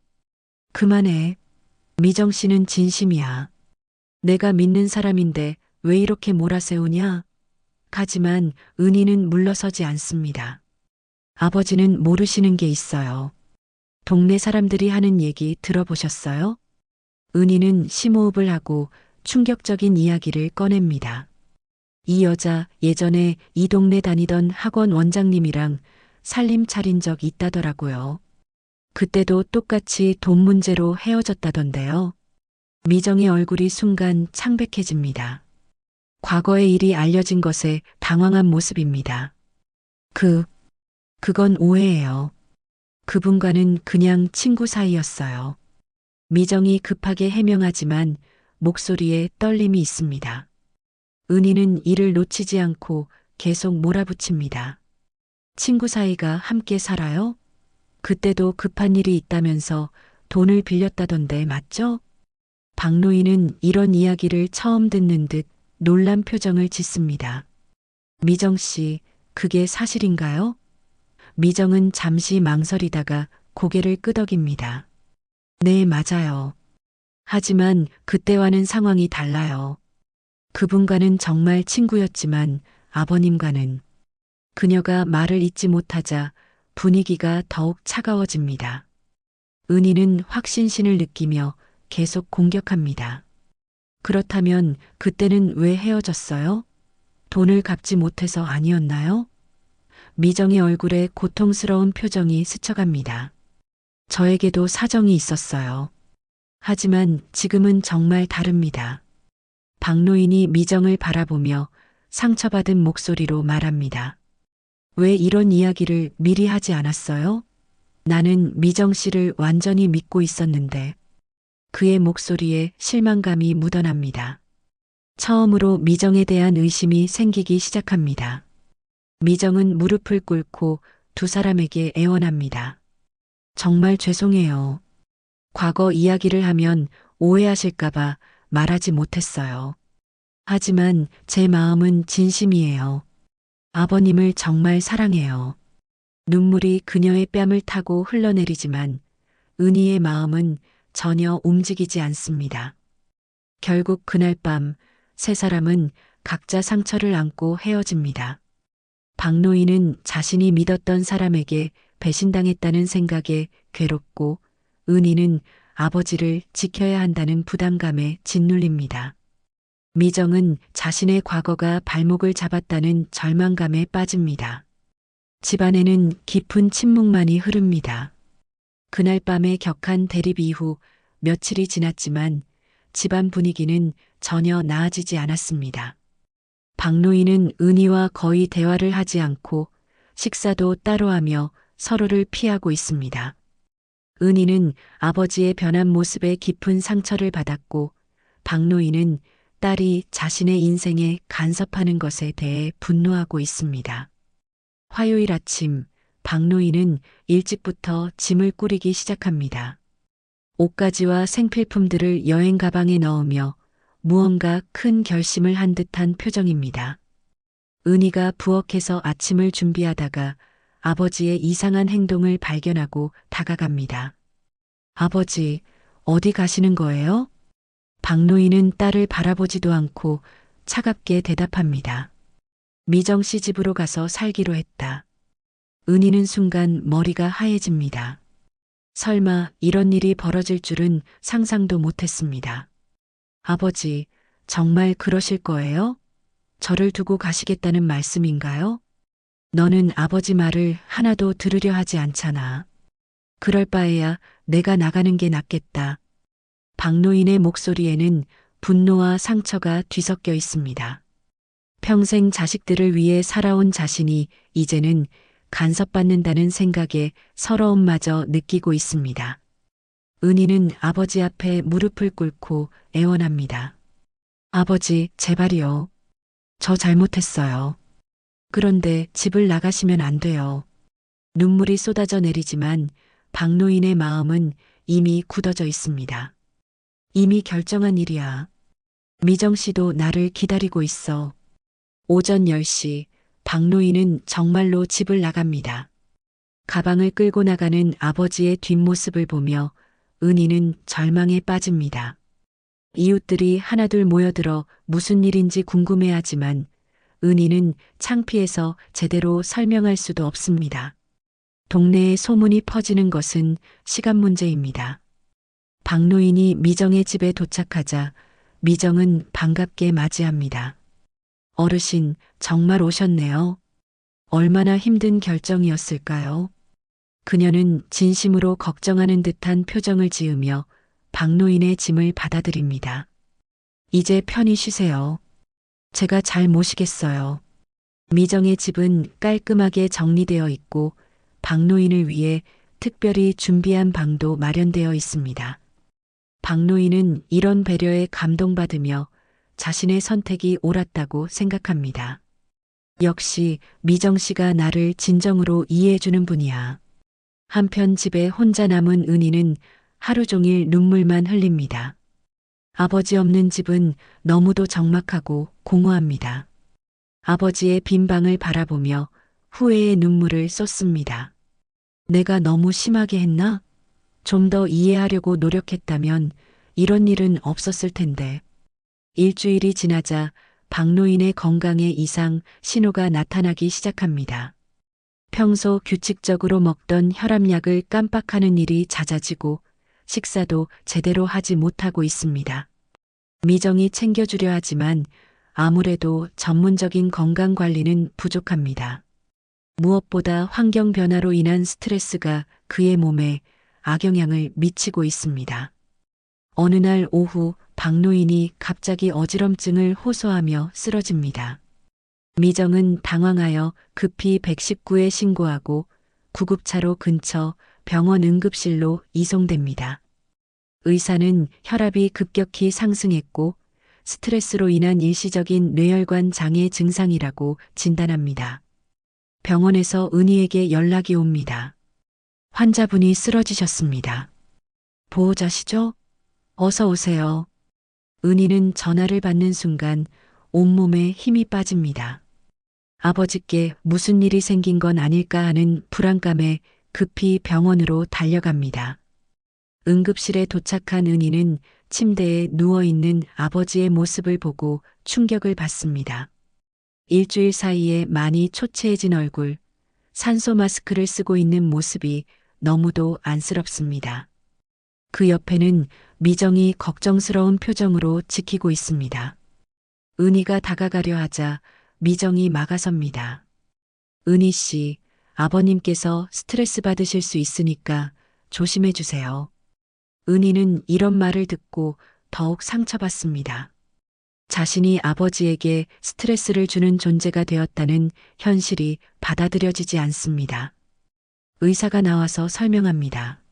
그만해. 미정 씨는 진심이야. 내가 믿는 사람인데 왜 이렇게 몰아세우냐? 하지만 은희는 물러서지 않습니다. 아버지는 모르시는 게 있어요. 동네 사람들이 하는 얘기 들어보셨어요? 은희는 심호흡을 하고 충격적인 이야기를 꺼냅니다. 이 여자 예전에 이 동네 다니던 학원 원장님이랑 살림 차린 적 있다더라고요. 그때도 똑같이 돈 문제로 헤어졌다던데요. 미정의 얼굴이 순간 창백해집니다. 과거의 일이 알려진 것에 당황한 모습입니다. 그건 오해예요. 그분과는 그냥 친구 사이였어요. 미정이 급하게 해명하지만 목소리에 떨림이 있습니다. 은희는 이를 놓치지 않고 계속 몰아붙입니다. 친구 사이가 함께 살아요? 그때도 급한 일이 있다면서 돈을 빌렸다던데 맞죠? 박노인은 이런 이야기를 처음 듣는 듯 놀란 표정을 짓습니다. 미정 씨, 그게 사실인가요? 미정은 잠시 망설이다가 고개를 끄덕입니다. 네, 맞아요. 하지만 그때와는 상황이 달라요. 그분과는 정말 친구였지만 아버님과는 그녀가 말을 잇지 못하자 분위기가 더욱 차가워집니다. 은희는 확신신을 느끼며 계속 공격합니다. 그렇다면 그때는 왜 헤어졌어요? 돈을 갚지 못해서 아니었나요? 미정의 얼굴에 고통스러운 표정이 스쳐갑니다. 저에게도 사정이 있었어요. 하지만 지금은 정말 다릅니다. 박노인이 미정을 바라보며 상처받은 목소리로 말합니다. 왜 이런 이야기를 미리 하지 않았어요? 나는 미정 씨를 완전히 믿고 있었는데. 그의 목소리에 실망감이 묻어납니다. 처음으로 미정에 대한 의심이 생기기 시작합니다. 미정은 무릎을 꿇고 두 사람에게 애원합니다. 정말 죄송해요. 과거 이야기를 하면 오해하실까봐 말하지 못했어요. 하지만 제 마음은 진심이에요. 아버님을 정말 사랑해요. 눈물이 그녀의 뺨을 타고 흘러내리지만 은희의 마음은 전혀 움직이지 않습니다. 결국 그날 밤 세 사람은 각자 상처를 안고 헤어집니다. 박노인은 자신이 믿었던 사람에게 배신당했다는 생각에 괴롭고 은희는 아버지를 지켜야 한다는 부담감에 짓눌립니다. 미정은 자신의 과거가 발목을 잡았다는 절망감에 빠집니다. 집안에는 깊은 침묵만이 흐릅니다. 그날 밤의 격한 대립 이후 며칠이 지났지만 집안 분위기는 전혀 나아지지 않았습니다. 박노인은 은희와 거의 대화를 하지 않고 식사도 따로 하며 서로를 피하고 있습니다. 은희는 아버지의 변한 모습에 깊은 상처를 받았고 박노인은 딸이 자신의 인생에 간섭하는 것에 대해 분노하고 있습니다. 화요일 아침 박노인은 일찍부터 짐을 꾸리기 시작합니다. 옷가지와 생필품들을 여행 가방에 넣으며 무언가 큰 결심을 한 듯한 표정입니다. 은희가 부엌에서 아침을 준비하다가 아버지의 이상한 행동을 발견하고 다가갑니다. 아버지, 어디 가시는 거예요? 박노인은 딸을 바라보지도 않고 차갑게 대답합니다. 미정 씨 집으로 가서 살기로 했다. 은희는 순간 머리가 하얘집니다. 설마 이런 일이 벌어질 줄은 상상도 못했습니다. 아버지, 정말 그러실 거예요? 저를 두고 가시겠다는 말씀인가요? 너는 아버지 말을 하나도 들으려 하지 않잖아. 그럴 바에야 내가 나가는 게 낫겠다. 박노인의 목소리에는 분노와 상처가 뒤섞여 있습니다. 평생 자식들을 위해 살아온 자신이 이제는 간섭받는다는 생각에 서러움마저 느끼고 있습니다. 은희는 아버지 앞에 무릎을 꿇고 애원합니다. 아버지, 제발이요. 저 잘못했어요. 그런데 집을 나가시면 안 돼요. 눈물이 쏟아져 내리지만 박노인의 마음은 이미 굳어져 있습니다. 이미 결정한 일이야. 미정 씨도 나를 기다리고 있어. 오전 10시 박노인은 정말로 집을 나갑니다. 가방을 끌고 나가는 아버지의 뒷모습을 보며 은희는 절망에 빠집니다. 이웃들이 하나둘 모여들어 무슨 일인지 궁금해하지만 은희는 창피해서 제대로 설명할 수도 없습니다. 동네에 소문이 퍼지는 것은 시간 문제입니다. 박노인이 미정의 집에 도착하자 미정은 반갑게 맞이합니다. 어르신, 정말 오셨네요. 얼마나 힘든 결정이었을까요? 그녀는 진심으로 걱정하는 듯한 표정을 지으며 박노인의 짐을 받아들입니다. 이제 편히 쉬세요. 제가 잘 모시겠어요. 미정의 집은 깔끔하게 정리되어 있고 박노인을 위해 특별히 준비한 방도 마련되어 있습니다. 박노인은 이런 배려에 감동받으며 자신의 선택이 옳았다고 생각합니다. 역시 미정 씨가 나를 진정으로 이해해주는 분이야. 한편 집에 혼자 남은 은희는 하루 종일 눈물만 흘립니다. 아버지 없는 집은 너무도 적막하고 공허합니다. 아버지의 빈 방을 바라보며 후회의 눈물을 쏟습니다. 내가 너무 심하게 했나? 좀 더 이해하려고 노력했다면 이런 일은 없었을 텐데. 일주일이 지나자 박노인의 건강에 이상 신호가 나타나기 시작합니다. 평소 규칙적으로 먹던 혈압약을 깜빡하는 일이 잦아지고 식사도 제대로 하지 못하고 있습니다. 미정이 챙겨주려 하지만 아무래도 전문적인 건강 관리는 부족합니다. 무엇보다 환경 변화로 인한 스트레스가 그의 몸에 악영향을 미치고 있습니다. 어느 날 오후 박노인이 갑자기 어지럼증을 호소하며 쓰러집니다. 미정은 당황하여 급히 119에 신고하고 구급차로 근처 병원 응급실로 이송됩니다. 의사는 혈압이 급격히 상승했고 스트레스로 인한 일시적인 뇌혈관 장애 증상이라고 진단합니다. 병원에서 은희에게 연락이 옵니다. 환자분이 쓰러지셨습니다. 보호자시죠? 어서 오세요. 은희는 전화를 받는 순간 온몸에 힘이 빠집니다. 아버지께 무슨 일이 생긴 건 아닐까 하는 불안감에 급히 병원으로 달려갑니다. 응급실에 도착한 은희는 침대에 누워있는 아버지의 모습을 보고 충격을 받습니다. 일주일 사이에 많이 초췌해진 얼굴, 산소 마스크를 쓰고 있는 모습이 너무도 안쓰럽습니다. 그 옆에는 미정이 걱정스러운 표정으로 지키고 있습니다. 은희가 다가가려 하자 미정이 막아섭니다. 은희 씨, 아버님께서 스트레스 받으실 수 있으니까 조심해 주세요. 은희는 이런 말을 듣고 더욱 상처받습니다. 자신이 아버지에게 스트레스를 주는 존재가 되었다는 현실이 받아들여지지 않습니다. 의사가 나와서 설명합니다.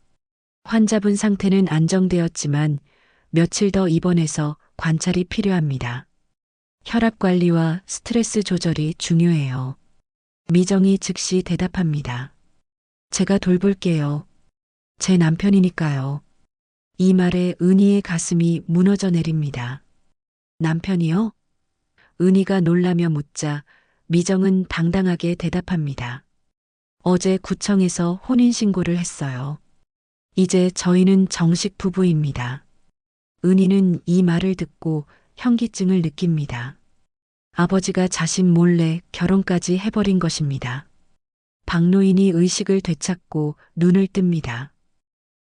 환자분 상태는 안정되었지만 며칠 더 입원해서 관찰이 필요합니다. 혈압 관리와 스트레스 조절이 중요해요. 미정이 즉시 대답합니다. 제가 돌볼게요. 제 남편이니까요. 이 말에 은희의 가슴이 무너져 내립니다. 남편이요? 은희가 놀라며 묻자 미정은 당당하게 대답합니다. 어제 구청에서 혼인신고를 했어요. 이제 저희는 정식 부부입니다. 은희는 이 말을 듣고 현기증을 느낍니다. 아버지가 자신 몰래 결혼까지 해버린 것입니다. 박노인이 의식을 되찾고 눈을 뜹니다.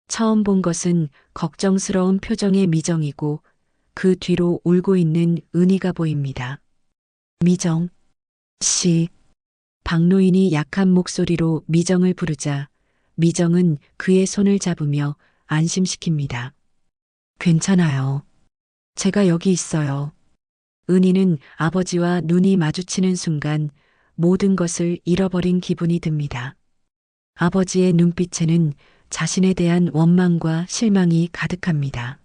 처음 본 것은 걱정스러운 표정의 미정이고 그 뒤로 울고 있는 은희가 보입니다. 미정 씨. 박노인이 약한 목소리로 미정을 부르자 미정은 그의 손을 잡으며 안심시킵니다. 괜찮아요. 제가 여기 있어요. 은희는 아버지와 눈이 마주치는 순간 모든 것을 잃어버린 기분이 듭니다. 아버지의 눈빛에는 자신에 대한 원망과 실망이 가득합니다.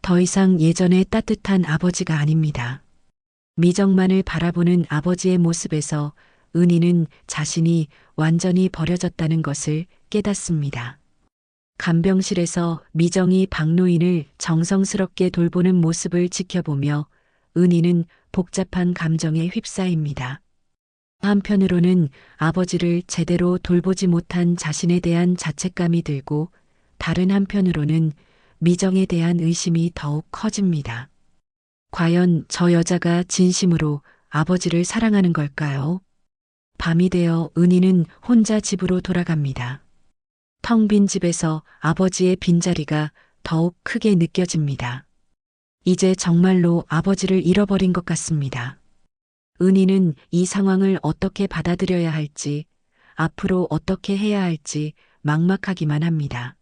더 이상 예전의 따뜻한 아버지가 아닙니다. 미정만을 바라보는 아버지의 모습에서 은희는 자신이 완전히 버려졌다는 것을 깨닫습니다. 간병실에서 미정이 박노인을 정성스럽게 돌보는 모습을 지켜보며 은희는 복잡한 감정에 휩싸입니다. 한편으로는 아버지를 제대로 돌보지 못한 자신에 대한 자책감이 들고 다른 한편으로는 미정에 대한 의심이 더욱 커집니다. 과연 저 여자가 진심으로 아버지를 사랑하는 걸까요? 밤이 되어 은희는 혼자 집으로 돌아갑니다. 텅 빈 집에서 아버지의 빈자리가 더욱 크게 느껴집니다. 이제 정말로 아버지를 잃어버린 것 같습니다. 은희는 이 상황을 어떻게 받아들여야 할지, 앞으로 어떻게 해야 할지 막막하기만 합니다.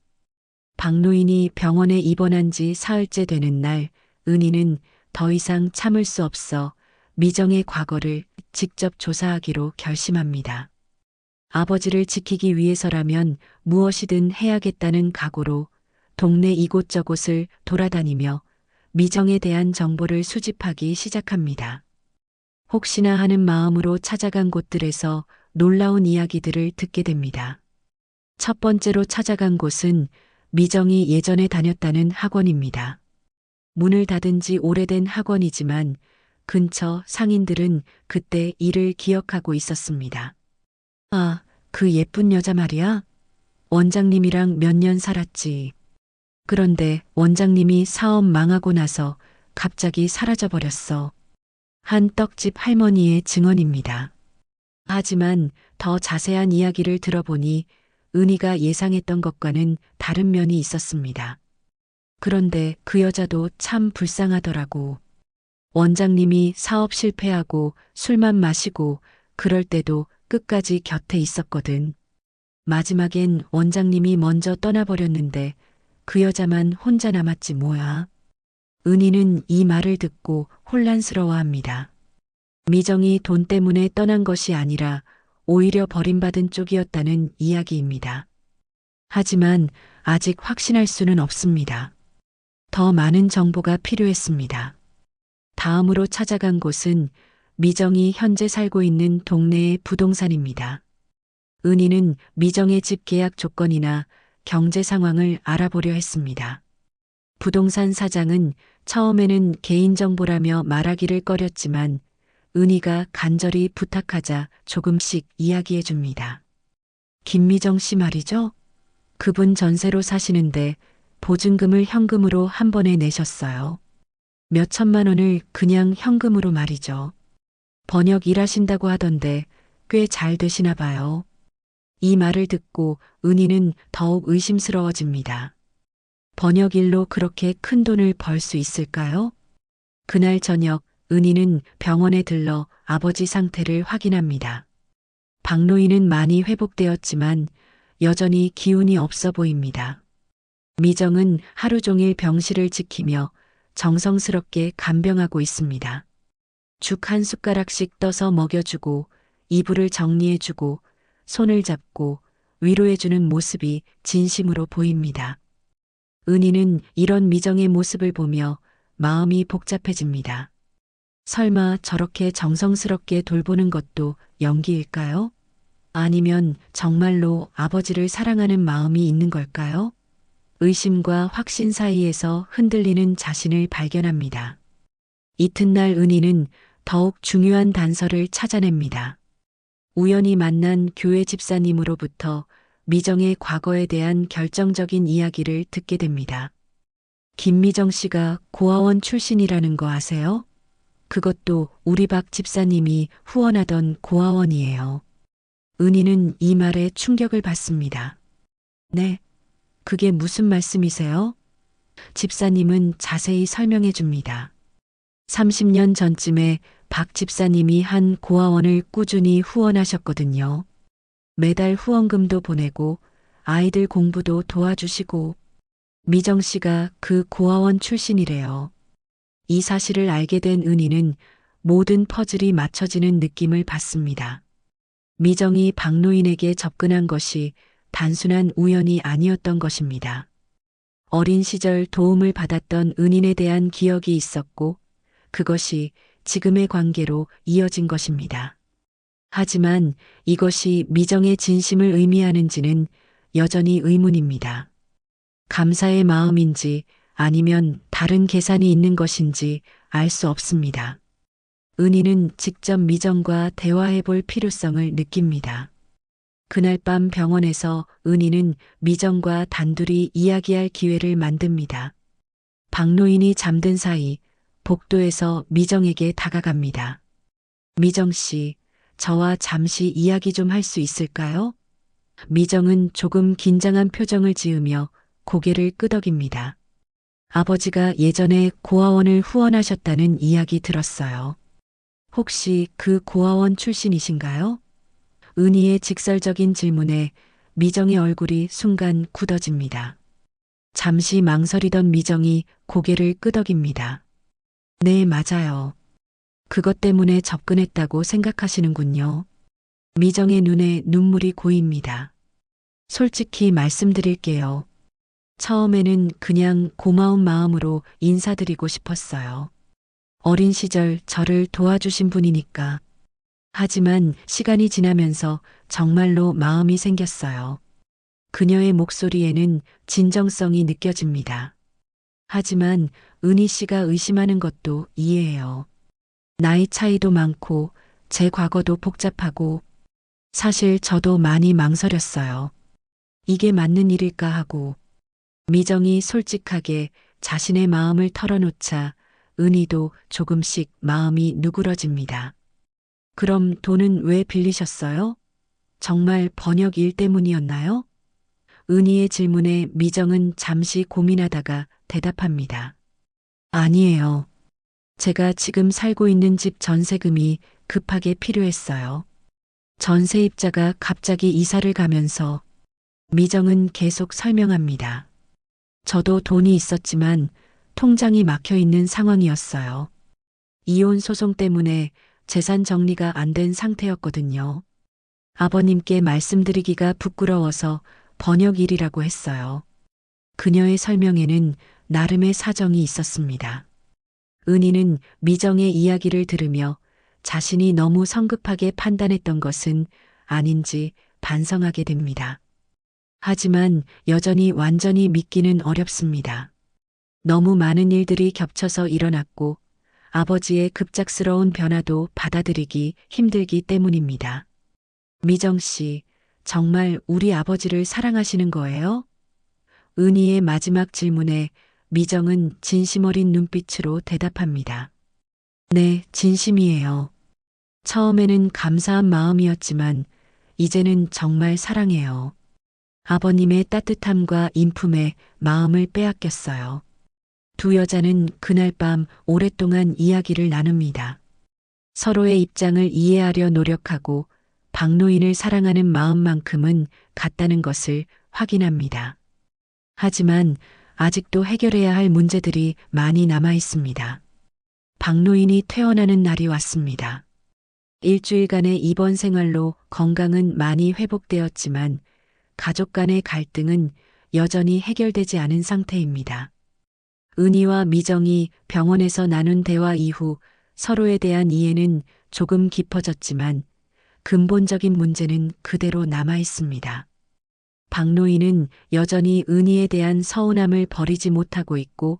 박노인이 병원에 입원한 지 사흘째 되는 날, 은희는 더 이상 참을 수 없어 미정의 과거를 직접 조사하기로 결심합니다. 아버지를 지키기 위해서라면 무엇이든 해야겠다는 각오로 동네 이곳저곳을 돌아다니며 미정에 대한 정보를 수집하기 시작합니다. 혹시나 하는 마음으로 찾아간 곳들에서 놀라운 이야기들을 듣게 됩니다. 첫 번째로 찾아간 곳은 미정이 예전에 다녔다는 학원입니다. 문을 닫은 지 오래된 학원이지만 근처 상인들은 그때 일을 기억하고 있었습니다. 아, 그 예쁜 여자 말이야? 원장님이랑 몇 년 살았지. 그런데 원장님이 사업 망하고 나서 갑자기 사라져버렸어. 한 떡집 할머니의 증언입니다. 하지만 더 자세한 이야기를 들어보니 은희가 예상했던 것과는 다른 면이 있었습니다. 그런데 그 여자도 참 불쌍하더라고. 원장님이 사업 실패하고 술만 마시고 그럴 때도 끝까지 곁에 있었거든. 마지막엔 원장님이 먼저 떠나버렸는데 그 여자만 혼자 남았지 뭐야. 은희는 이 말을 듣고 혼란스러워합니다. 미정이 돈 때문에 떠난 것이 아니라 오히려 버림받은 쪽이었다는 이야기입니다. 하지만 아직 확신할 수는 없습니다. 더 많은 정보가 필요했습니다. 다음으로 찾아간 곳은 미정이 현재 살고 있는 동네의 부동산입니다. 은희는 미정의 집 계약 조건이나 경제 상황을 알아보려 했습니다. 부동산 사장은 처음에는 개인정보라며 말하기를 꺼렸지만 은희가 간절히 부탁하자 조금씩 이야기해 줍니다. 김미정 씨 말이죠? 그분 전세로 사시는데 보증금을 현금으로 한 번에 내셨어요. 몇 천만 원을 그냥 현금으로 말이죠. 번역 일하신다고 하던데 꽤 잘 되시나 봐요. 이 말을 듣고 은희는 더욱 의심스러워집니다. 번역 일로 그렇게 큰 돈을 벌 수 있을까요? 그날 저녁 은희는 병원에 들러 아버지 상태를 확인합니다. 박노인은 많이 회복되었지만 여전히 기운이 없어 보입니다. 미정은 하루 종일 병실을 지키며 정성스럽게 간병하고 있습니다. 죽 한 숟가락씩 떠서 먹여주고 이불을 정리해주고 손을 잡고 위로해주는 모습이 진심으로 보입니다. 은희는 이런 미정의 모습을 보며 마음이 복잡해집니다. 설마 저렇게 정성스럽게 돌보는 것도 연기일까요? 아니면 정말로 아버지를 사랑하는 마음이 있는 걸까요? 의심과 확신 사이에서 흔들리는 자신을 발견합니다. 이튿날 은희는 더욱 중요한 단서를 찾아냅니다. 우연히 만난 교회 집사님으로부터 미정의 과거에 대한 결정적인 이야기를 듣게 됩니다. 김미정 씨가 고아원 출신이라는 거 아세요? 그것도 우리 박 집사님이 후원하던 고아원이에요. 은희는 이 말에 충격을 받습니다. 네, 그게 무슨 말씀이세요? 집사님은 자세히 설명해 줍니다. 30년 전쯤에 박 집사님이 한 고아원을 꾸준히 후원하셨거든요. 매달 후원금도 보내고 아이들 공부도 도와주시고 미정 씨가 그 고아원 출신이래요. 이 사실을 알게 된 은희는 모든 퍼즐이 맞춰지는 느낌을 받습니다. 미정이 박노인에게 접근한 것이 단순한 우연이 아니었던 것입니다. 어린 시절 도움을 받았던 은인에 대한 기억이 있었고 그것이 지금의 관계로 이어진 것입니다. 하지만 이것이 미정의 진심을 의미하는지는 여전히 의문입니다. 감사의 마음인지 아니면 다른 계산이 있는 것인지 알 수 없습니다. 은희는 직접 미정과 대화해 볼 필요성을 느낍니다. 그날 밤 병원에서 은희는 미정과 단둘이 이야기할 기회를 만듭니다. 박노인이 잠든 사이 복도에서 미정에게 다가갑니다. 미정 씨, 저와 잠시 이야기 좀 할 수 있을까요? 미정은 조금 긴장한 표정을 지으며 고개를 끄덕입니다. 아버지가 예전에 고아원을 후원하셨다는 이야기 들었어요. 혹시 그 고아원 출신이신가요? 은희의 직설적인 질문에 미정의 얼굴이 순간 굳어집니다. 잠시 망설이던 미정이 고개를 끄덕입니다. 네, 맞아요. 그것 때문에 접근했다고 생각하시는군요. 미정의 눈에 눈물이 고입니다. 솔직히 말씀드릴게요. 처음에는 그냥 고마운 마음으로 인사드리고 싶었어요. 어린 시절 저를 도와주신 분이니까. 하지만 시간이 지나면서 정말로 마음이 생겼어요. 그녀의 목소리에는 진정성이 느껴집니다. 하지만 은희 씨가 의심하는 것도 이해해요. 나이 차이도 많고 제 과거도 복잡하고 사실 저도 많이 망설였어요. 이게 맞는 일일까 하고. 미정이 솔직하게 자신의 마음을 털어놓자 은희도 조금씩 마음이 누그러집니다. 그럼 돈은 왜 빌리셨어요? 정말 번역 일 때문이었나요? 은희의 질문에 미정은 잠시 고민하다가 대답합니다. 아니에요. 제가 지금 살고 있는 집 전세금이 급하게 필요했어요. 전세입자가 갑자기 이사를 가면서. 미정은 계속 설명합니다. 저도 돈이 있었지만 통장이 막혀 있는 상황이었어요. 이혼 소송 때문에 재산 정리가 안 된 상태였거든요. 아버님께 말씀드리기가 부끄러워서 번역 일이라고 했어요. 그녀의 설명에는 나름의 사정이 있었습니다. 은희는 미정의 이야기를 들으며 자신이 너무 성급하게 판단했던 것은 아닌지 반성하게 됩니다. 하지만 여전히 완전히 믿기는 어렵습니다. 너무 많은 일들이 겹쳐서 일어났고 아버지의 급작스러운 변화도 받아들이기 힘들기 때문입니다. 미정 씨, 정말 우리 아버지를 사랑하시는 거예요? 은희의 마지막 질문에 미정은 진심 어린 눈빛으로 대답합니다. 네, 진심이에요. 처음에는 감사한 마음이었지만 이제는 정말 사랑해요. 아버님의 따뜻함과 인품에 마음을 빼앗겼어요. 두 여자는 그날 밤 오랫동안 이야기를 나눕니다. 서로의 입장을 이해하려 노력하고 박노인을 사랑하는 마음만큼은 같다는 것을 확인합니다. 하지만 아직도 해결해야 할 문제들이 많이 남아 있습니다. 박노인이 퇴원하는 날이 왔습니다. 일주일간의 입원 생활로 건강은 많이 회복되었지만 가족 간의 갈등은 여전히 해결되지 않은 상태입니다. 은희와 미정이 병원에서 나눈 대화 이후 서로에 대한 이해는 조금 깊어졌지만 근본적인 문제는 그대로 남아 있습니다. 박노인은 여전히 은희에 대한 서운함을 버리지 못하고 있고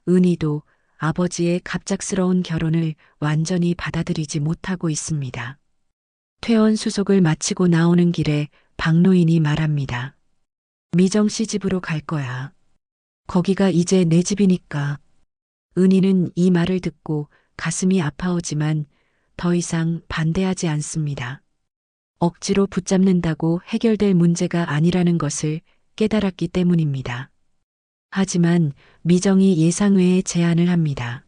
은희도 아버지의 갑작스러운 결혼을 완전히 받아들이지 못하고 있습니다. 퇴원 수속을 마치고 나오는 길에 박노인이 말합니다. 미정 씨 집으로 갈 거야. 거기가 이제 내 집이니까. 은희는 이 말을 듣고 가슴이 아파오지만 더 이상 반대하지 않습니다. 억지로 붙잡는다고 해결될 문제가 아니라는 것을 깨달았기 때문입니다. 하지만 미정이 예상외의 제안을 합니다.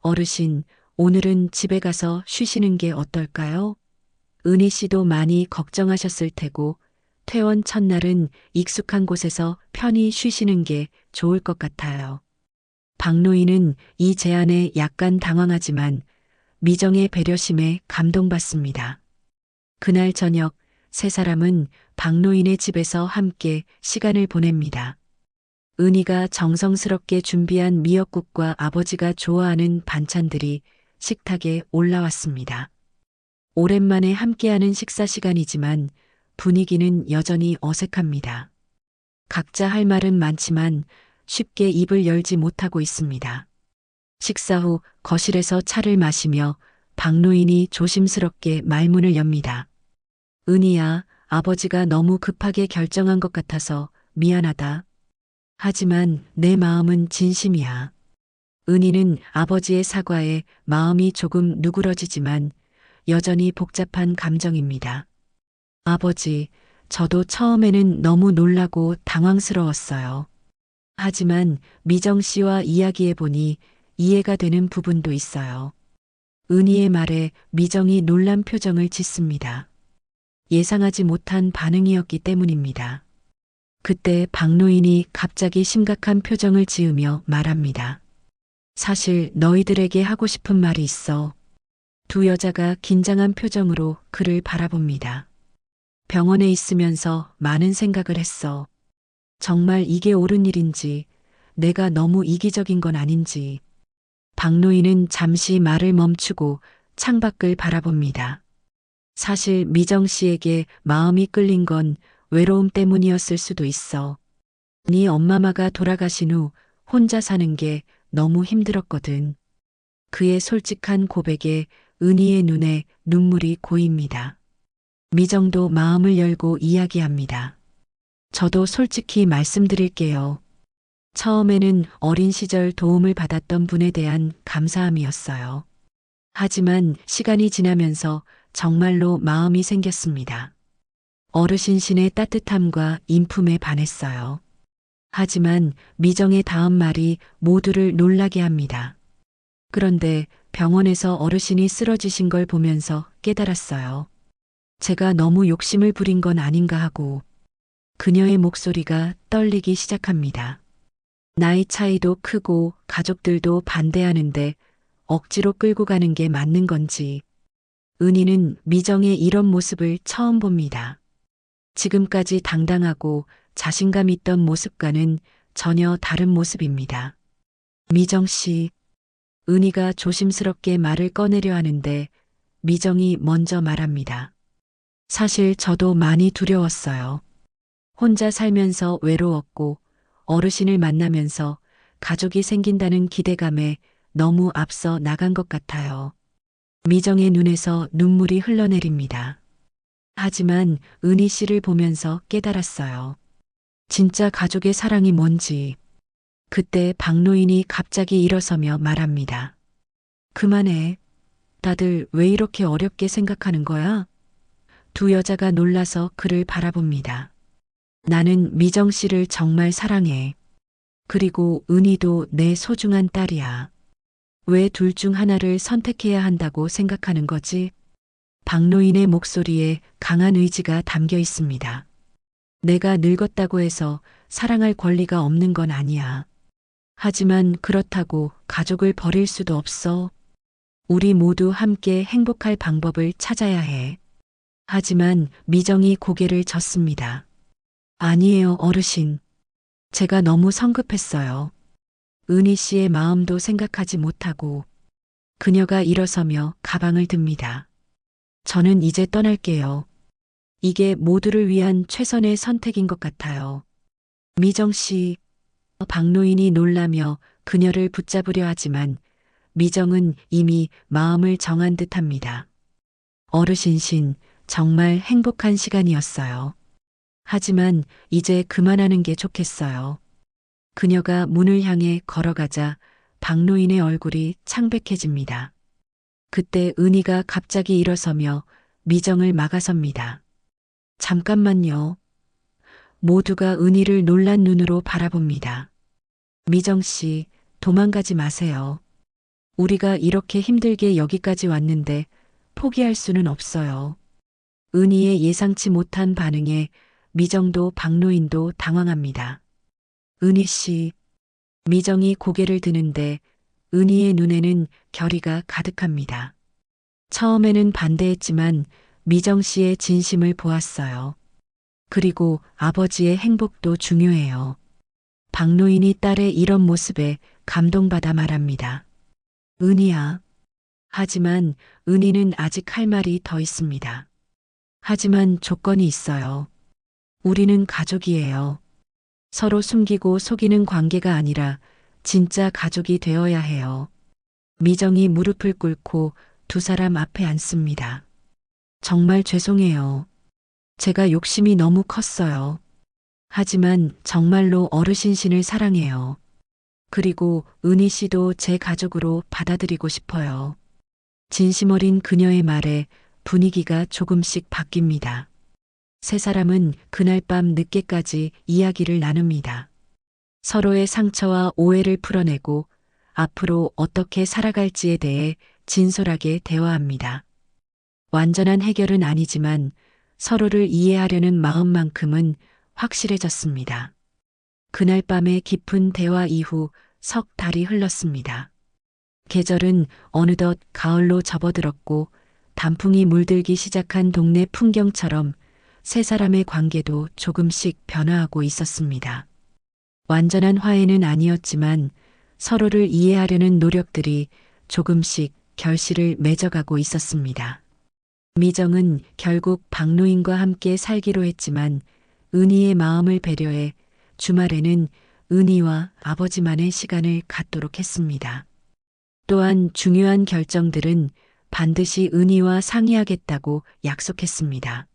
어르신, 오늘은 집에 가서 쉬시는 게 어떨까요? 은희 씨도 많이 걱정하셨을 테고 퇴원 첫날은 익숙한 곳에서 편히 쉬시는 게 좋을 것 같아요. 박노인은 이 제안에 약간 당황하지만 미정의 배려심에 감동받습니다. 그날 저녁 세 사람은 박노인의 집에서 함께 시간을 보냅니다. 은희가 정성스럽게 준비한 미역국과 아버지가 좋아하는 반찬들이 식탁에 올라왔습니다. 오랜만에 함께하는 식사 시간이지만 분위기는 여전히 어색합니다. 각자 할 말은 많지만 쉽게 입을 열지 못하고 있습니다. 식사 후 거실에서 차를 마시며 박노인이 조심스럽게 말문을 엽니다. 은희야, 아버지가 너무 급하게 결정한 것 같아서 미안하다. 하지만 내 마음은 진심이야. 은희는 아버지의 사과에 마음이 조금 누그러지지만 여전히 복잡한 감정입니다. 아버지, 저도 처음에는 너무 놀라고 당황스러웠어요. 하지만 미정 씨와 이야기해보니 이해가 되는 부분도 있어요. 은희의 말에 미정이 놀란 표정을 짓습니다. 예상하지 못한 반응이었기 때문입니다. 그때 박노인이 갑자기 심각한 표정을 지으며 말합니다. 사실 너희들에게 하고 싶은 말이 있어. 두 여자가 긴장한 표정으로 그를 바라봅니다. 병원에 있으면서 많은 생각을 했어. 정말 이게 옳은 일인지, 내가 너무 이기적인 건 아닌지. 박노인은 잠시 말을 멈추고 창밖을 바라봅니다. 사실 미정 씨에게 마음이 끌린 건 외로움 때문이었을 수도 있어. 네 엄마마가 돌아가신 후 혼자 사는 게 너무 힘들었거든. 그의 솔직한 고백에 은희의 눈에 눈물이 고입니다. 미정도 마음을 열고 이야기합니다. 저도 솔직히 말씀드릴게요. 처음에는 어린 시절 도움을 받았던 분에 대한 감사함이었어요. 하지만 시간이 지나면서 정말로 마음이 생겼습니다. 어르신신의 따뜻함과 인품에 반했어요. 하지만 미정의 다음 말이 모두를 놀라게 합니다. 그런데 병원에서 어르신이 쓰러지신 걸 보면서 깨달았어요. 제가 너무 욕심을 부린 건 아닌가 하고. 그녀의 목소리가 떨리기 시작합니다. 나이 차이도 크고 가족들도 반대하는데 억지로 끌고 가는 게 맞는 건지. 은희는 미정의 이런 모습을 처음 봅니다. 지금까지 당당하고 자신감 있던 모습과는 전혀 다른 모습입니다. 미정 씨, 은희가 조심스럽게 말을 꺼내려 하는데 미정이 먼저 말합니다. 사실 저도 많이 두려웠어요. 혼자 살면서 외로웠고 어르신을 만나면서 가족이 생긴다는 기대감에 너무 앞서 나간 것 같아요. 미정의 눈에서 눈물이 흘러내립니다. 하지만 은희 씨를 보면서 깨달았어요. 진짜 가족의 사랑이 뭔지. 그때 박노인이 갑자기 일어서며 말합니다. 그만해. 다들 왜 이렇게 어렵게 생각하는 거야? 두 여자가 놀라서 그를 바라봅니다. 나는 미정 씨를 정말 사랑해. 그리고 은희도 내 소중한 딸이야. 왜 둘 중 하나를 선택해야 한다고 생각하는 거지? 박노인의 목소리에 강한 의지가 담겨 있습니다. 내가 늙었다고 해서 사랑할 권리가 없는 건 아니야. 하지만 그렇다고 가족을 버릴 수도 없어. 우리 모두 함께 행복할 방법을 찾아야 해. 하지만 미정이 고개를 젓습니다. 아니에요, 어르신. 제가 너무 성급했어요. 은희 씨의 마음도 생각하지 못하고. 그녀가 일어서며 가방을 듭니다. 저는 이제 떠날게요. 이게 모두를 위한 최선의 선택인 것 같아요. 미정 씨, 박노인이 놀라며 그녀를 붙잡으려 하지만 미정은 이미 마음을 정한 듯합니다. 어르신신, 정말 행복한 시간이었어요. 하지만 이제 그만하는 게 좋겠어요. 그녀가 문을 향해 걸어가자 박노인의 얼굴이 창백해집니다. 그때 은희가 갑자기 일어서며 미정을 막아섭니다. 잠깐만요. 모두가 은희를 놀란 눈으로 바라봅니다. 미정 씨, 도망가지 마세요. 우리가 이렇게 힘들게 여기까지 왔는데 포기할 수는 없어요. 은희의 예상치 못한 반응에 미정도 박노인도 당황합니다. 은희 씨, 미정이 고개를 드는데 은희의 눈에는 결의가 가득합니다. 처음에는 반대했지만 미정 씨의 진심을 보았어요. 그리고 아버지의 행복도 중요해요. 박노인이 딸의 이런 모습에 감동받아 말합니다. 은희야. 하지만 은희는 아직 할 말이 더 있습니다. 하지만 조건이 있어요. 우리는 가족이에요. 서로 숨기고 속이는 관계가 아니라 진짜 가족이 되어야 해요. 미정이 무릎을 꿇고 두 사람 앞에 앉습니다. 정말 죄송해요. 제가 욕심이 너무 컸어요. 하지만 정말로 어르신신을 사랑해요. 그리고 은희 씨도 제 가족으로 받아들이고 싶어요. 진심 어린 그녀의 말에 분위기가 조금씩 바뀝니다. 세 사람은 그날 밤 늦게까지 이야기를 나눕니다. 서로의 상처와 오해를 풀어내고 앞으로 어떻게 살아갈지에 대해 진솔하게 대화합니다. 완전한 해결은 아니지만 서로를 이해하려는 마음만큼은 확실해졌습니다. 그날 밤의 깊은 대화 이후 석 달이 흘렀습니다. 계절은 어느덧 가을로 접어들었고 단풍이 물들기 시작한 동네 풍경처럼 세 사람의 관계도 조금씩 변화하고 있었습니다. 완전한 화해는 아니었지만 서로를 이해하려는 노력들이 조금씩 결실을 맺어가고 있었습니다. 미정은 결국 박노인과 함께 살기로 했지만 은희의 마음을 배려해 주말에는 은희와 아버지만의 시간을 갖도록 했습니다. 또한 중요한 결정들은 반드시 은희와 상의하겠다고 약속했습니다.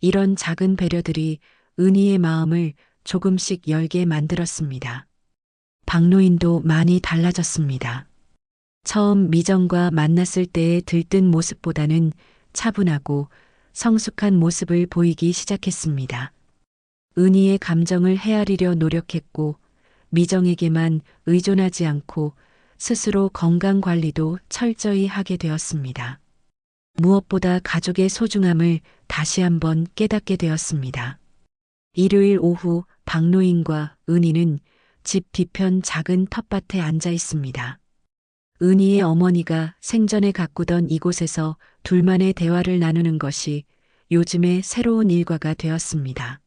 이런 작은 배려들이 은희의 마음을 조금씩 열게 만들었습니다. 박노인도 많이 달라졌습니다. 처음 미정과 만났을 때의 들뜬 모습보다는 차분하고 성숙한 모습을 보이기 시작했습니다. 은희의 감정을 헤아리려 노력했고 미정에게만 의존하지 않고 스스로 건강 관리도 철저히 하게 되었습니다. 무엇보다 가족의 소중함을 다시 한번 깨닫게 되었습니다. 일요일 오후 박노인과 은희는 집 뒤편 작은 텃밭에 앉아 있습니다. 은희의 어머니가 생전에 가꾸던 이곳에서 둘만의 대화를 나누는 것이 요즘의 새로운 일과가 되었습니다.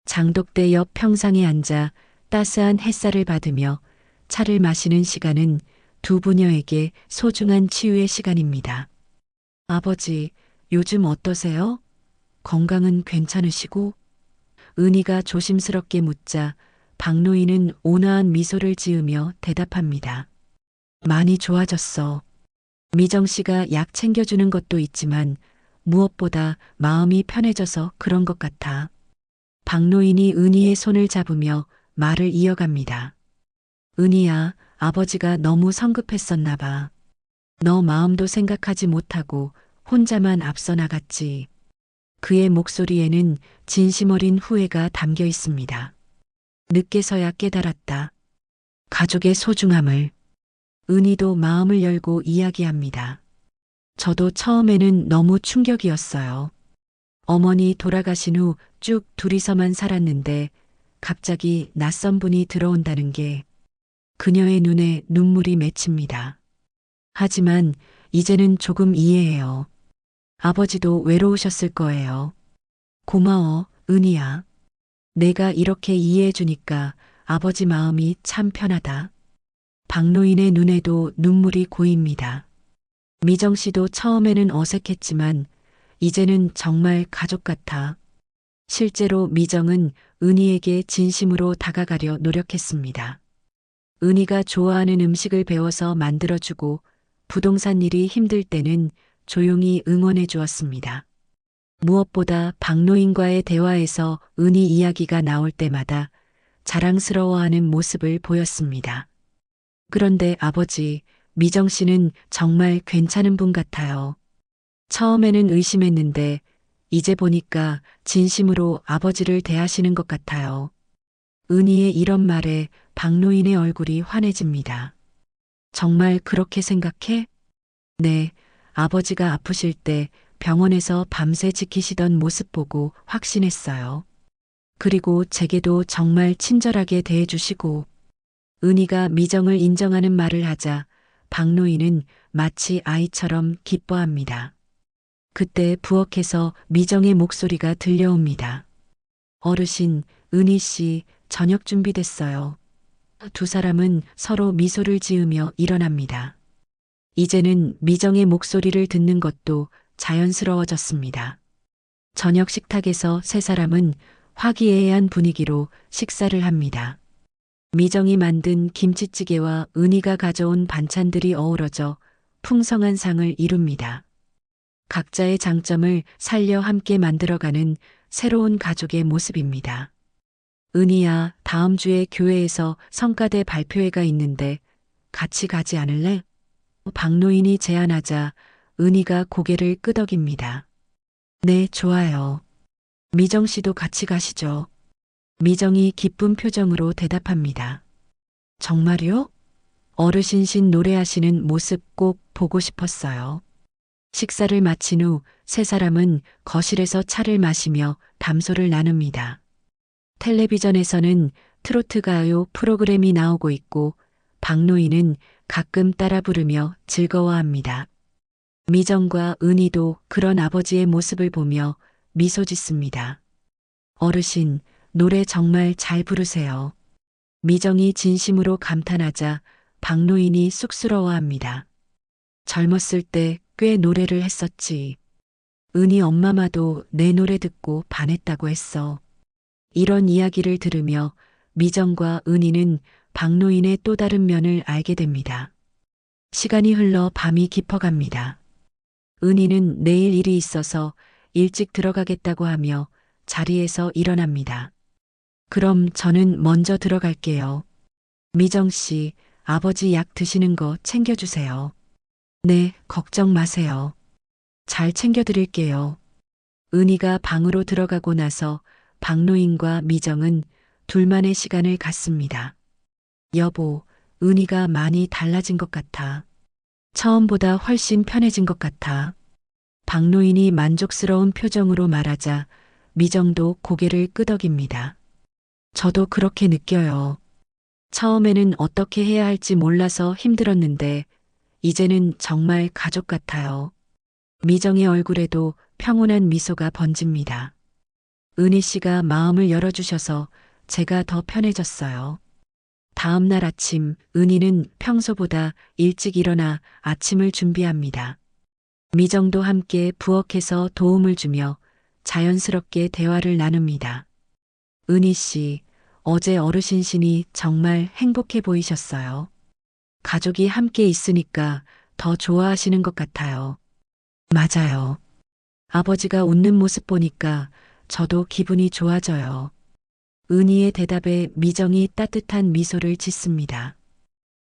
장독대 옆 평상에 앉아 따스한 햇살을 받으며 차를 마시는 시간은 두 부녀에게 소중한 치유의 시간입니다. 아버지, 요즘 어떠세요? 건강은 괜찮으시고? 은희가 조심스럽게 묻자 박노인은 온화한 미소를 지으며 대답합니다. 많이 좋아졌어. 미정 씨가 약 챙겨주는 것도 있지만 무엇보다 마음이 편해져서 그런 것 같아. 박노인이 은희의 손을 잡으며 말을 이어갑니다. 은희야, 아버지가 너무 성급했었나 봐. 너 마음도 생각하지 못하고 혼자만 앞서 나갔지. 그의 목소리에는 진심 어린 후회가 담겨 있습니다. 늦게서야 깨달았다. 가족의 소중함을. 은희도 마음을 열고 이야기합니다. 저도 처음에는 너무 충격이었어요. 어머니 돌아가신 후 쭉 둘이서만 살았는데 갑자기 낯선 분이 들어온다는 게 그녀의 눈에 눈물이 맺힙니다. 하지만 이제는 조금 이해해요. 아버지도 외로우셨을 거예요. 고마워, 은희야. 내가 이렇게 이해해 주니까 아버지 마음이 참 편하다. 박노인의 눈에도 눈물이 고입니다. 미정 씨도 처음에는 어색했지만 이제는 정말 가족 같아. 실제로 미정은 은희에게 진심으로 다가가려 노력했습니다. 은희가 좋아하는 음식을 배워서 만들어주고 부동산 일이 힘들 때는 조용히 응원해 주었습니다. 무엇보다 박노인과의 대화에서 은희 이야기가 나올 때마다 자랑스러워하는 모습을 보였습니다. 그런데 아버지, 미정 씨는 정말 괜찮은 분 같아요. 처음에는 의심했는데 이제 보니까 진심으로 아버지를 대하시는 것 같아요. 은희의 이런 말에 박노인의 얼굴이 환해집니다. 정말 그렇게 생각해? 네, 아버지가 아프실 때 병원에서 밤새 지키시던 모습 보고 확신했어요. 그리고 제게도 정말 친절하게 대해주시고. 은희가 미정을 인정하는 말을 하자 박노인은 마치 아이처럼 기뻐합니다. 그때 부엌에서 미정의 목소리가 들려옵니다. 어르신, 은희 씨, 저녁 준비됐어요. 두 사람은 서로 미소를 지으며 일어납니다. 이제는 미정의 목소리를 듣는 것도 자연스러워졌습니다. 저녁 식탁에서 세 사람은 화기애애한 분위기로 식사를 합니다. 미정이 만든 김치찌개와 은희가 가져온 반찬들이 어우러져 풍성한 상을 이룹니다. 각자의 장점을 살려 함께 만들어가는 새로운 가족의 모습입니다. 은희야, 다음 주에 교회에서 성가대 발표회가 있는데 같이 가지 않을래? 박노인이 제안하자 은희가 고개를 끄덕입니다. 네, 좋아요. 미정 씨도 같이 가시죠. 미정이 기쁜 표정으로 대답합니다. 정말요? 어르신신 노래하시는 모습 꼭 보고 싶었어요. 식사를 마친 후 세 사람은 거실에서 차를 마시며 담소를 나눕니다. 텔레비전에서는 트로트 가요 프로그램이 나오고 있고 박노인은 가끔 따라 부르며 즐거워합니다. 미정과 은희도 그런 아버지의 모습을 보며 미소 짓습니다. 어르신, 노래 정말 잘 부르세요. 미정이 진심으로 감탄하자 박노인이 쑥스러워합니다. 젊었을 때 꽤 노래를 했었지. 은희 엄마마도 내 노래 듣고 반했다고 했어. 이런 이야기를 들으며 미정과 은희는 박노인의 또 다른 면을 알게 됩니다. 시간이 흘러 밤이 깊어갑니다. 은희는 내일 일이 있어서 일찍 들어가겠다고 하며 자리에서 일어납니다. 그럼 저는 먼저 들어갈게요. 미정 씨, 아버지 약 드시는 거 챙겨주세요. 네, 걱정 마세요. 잘 챙겨드릴게요. 은희가 방으로 들어가고 나서 박노인과 미정은 둘만의 시간을 갖습니다. 여보, 은희가 많이 달라진 것 같아. 처음보다 훨씬 편해진 것 같아. 박노인이 만족스러운 표정으로 말하자 미정도 고개를 끄덕입니다. 저도 그렇게 느껴요. 처음에는 어떻게 해야 할지 몰라서 힘들었는데 이제는 정말 가족 같아요. 미정의 얼굴에도 평온한 미소가 번집니다. 은희 씨가 마음을 열어주셔서 제가 더 편해졌어요. 다음 날 아침, 은희는 평소보다 일찍 일어나 아침을 준비합니다. 미정도 함께 부엌에서 도움을 주며 자연스럽게 대화를 나눕니다. 은희 씨, 어제 어르신 신이 정말 행복해 보이셨어요. 가족이 함께 있으니까 더 좋아하시는 것 같아요. 맞아요. 아버지가 웃는 모습 보니까 저도 기분이 좋아져요. 은희의 대답에 미정이 따뜻한 미소를 짓습니다.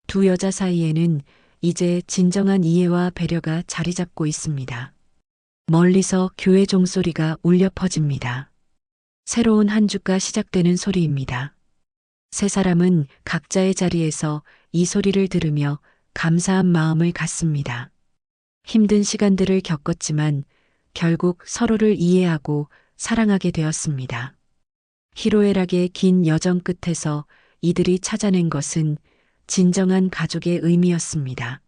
두 여자 사이에는 이제 진정한 이해와 배려가 자리 잡고 있습니다. 멀리서 교회 종소리가 울려 퍼집니다. 새로운 한 주가 시작되는 소리입니다. 세 사람은 각자의 자리에서 이 소리를 들으며 감사한 마음을 갖습니다. 힘든 시간들을 겪었지만 결국 서로를 이해하고 사랑하게 되었습니다. 희로애락의 긴 여정 끝에서 이들이 찾아낸 것은 진정한 가족의 의미였습니다.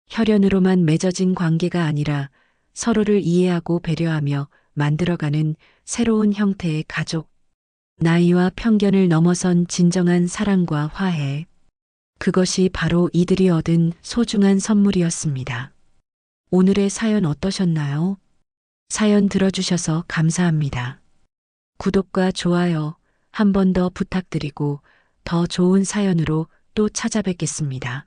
혈연으로만 맺어진 관계가 아니라 서로를 이해하고 배려하며 만들어가는 새로운 형태의 가족. 나이와 편견을 넘어선 진정한 사랑과 화해. 그것이 바로 이들이 얻은 소중한 선물이었습니다. 오늘의 사연 어떠셨나요? 사연 들어주셔서 감사합니다. 구독과 좋아요 한 번 더 부탁드리고 더 좋은 사연으로 또 찾아뵙겠습니다.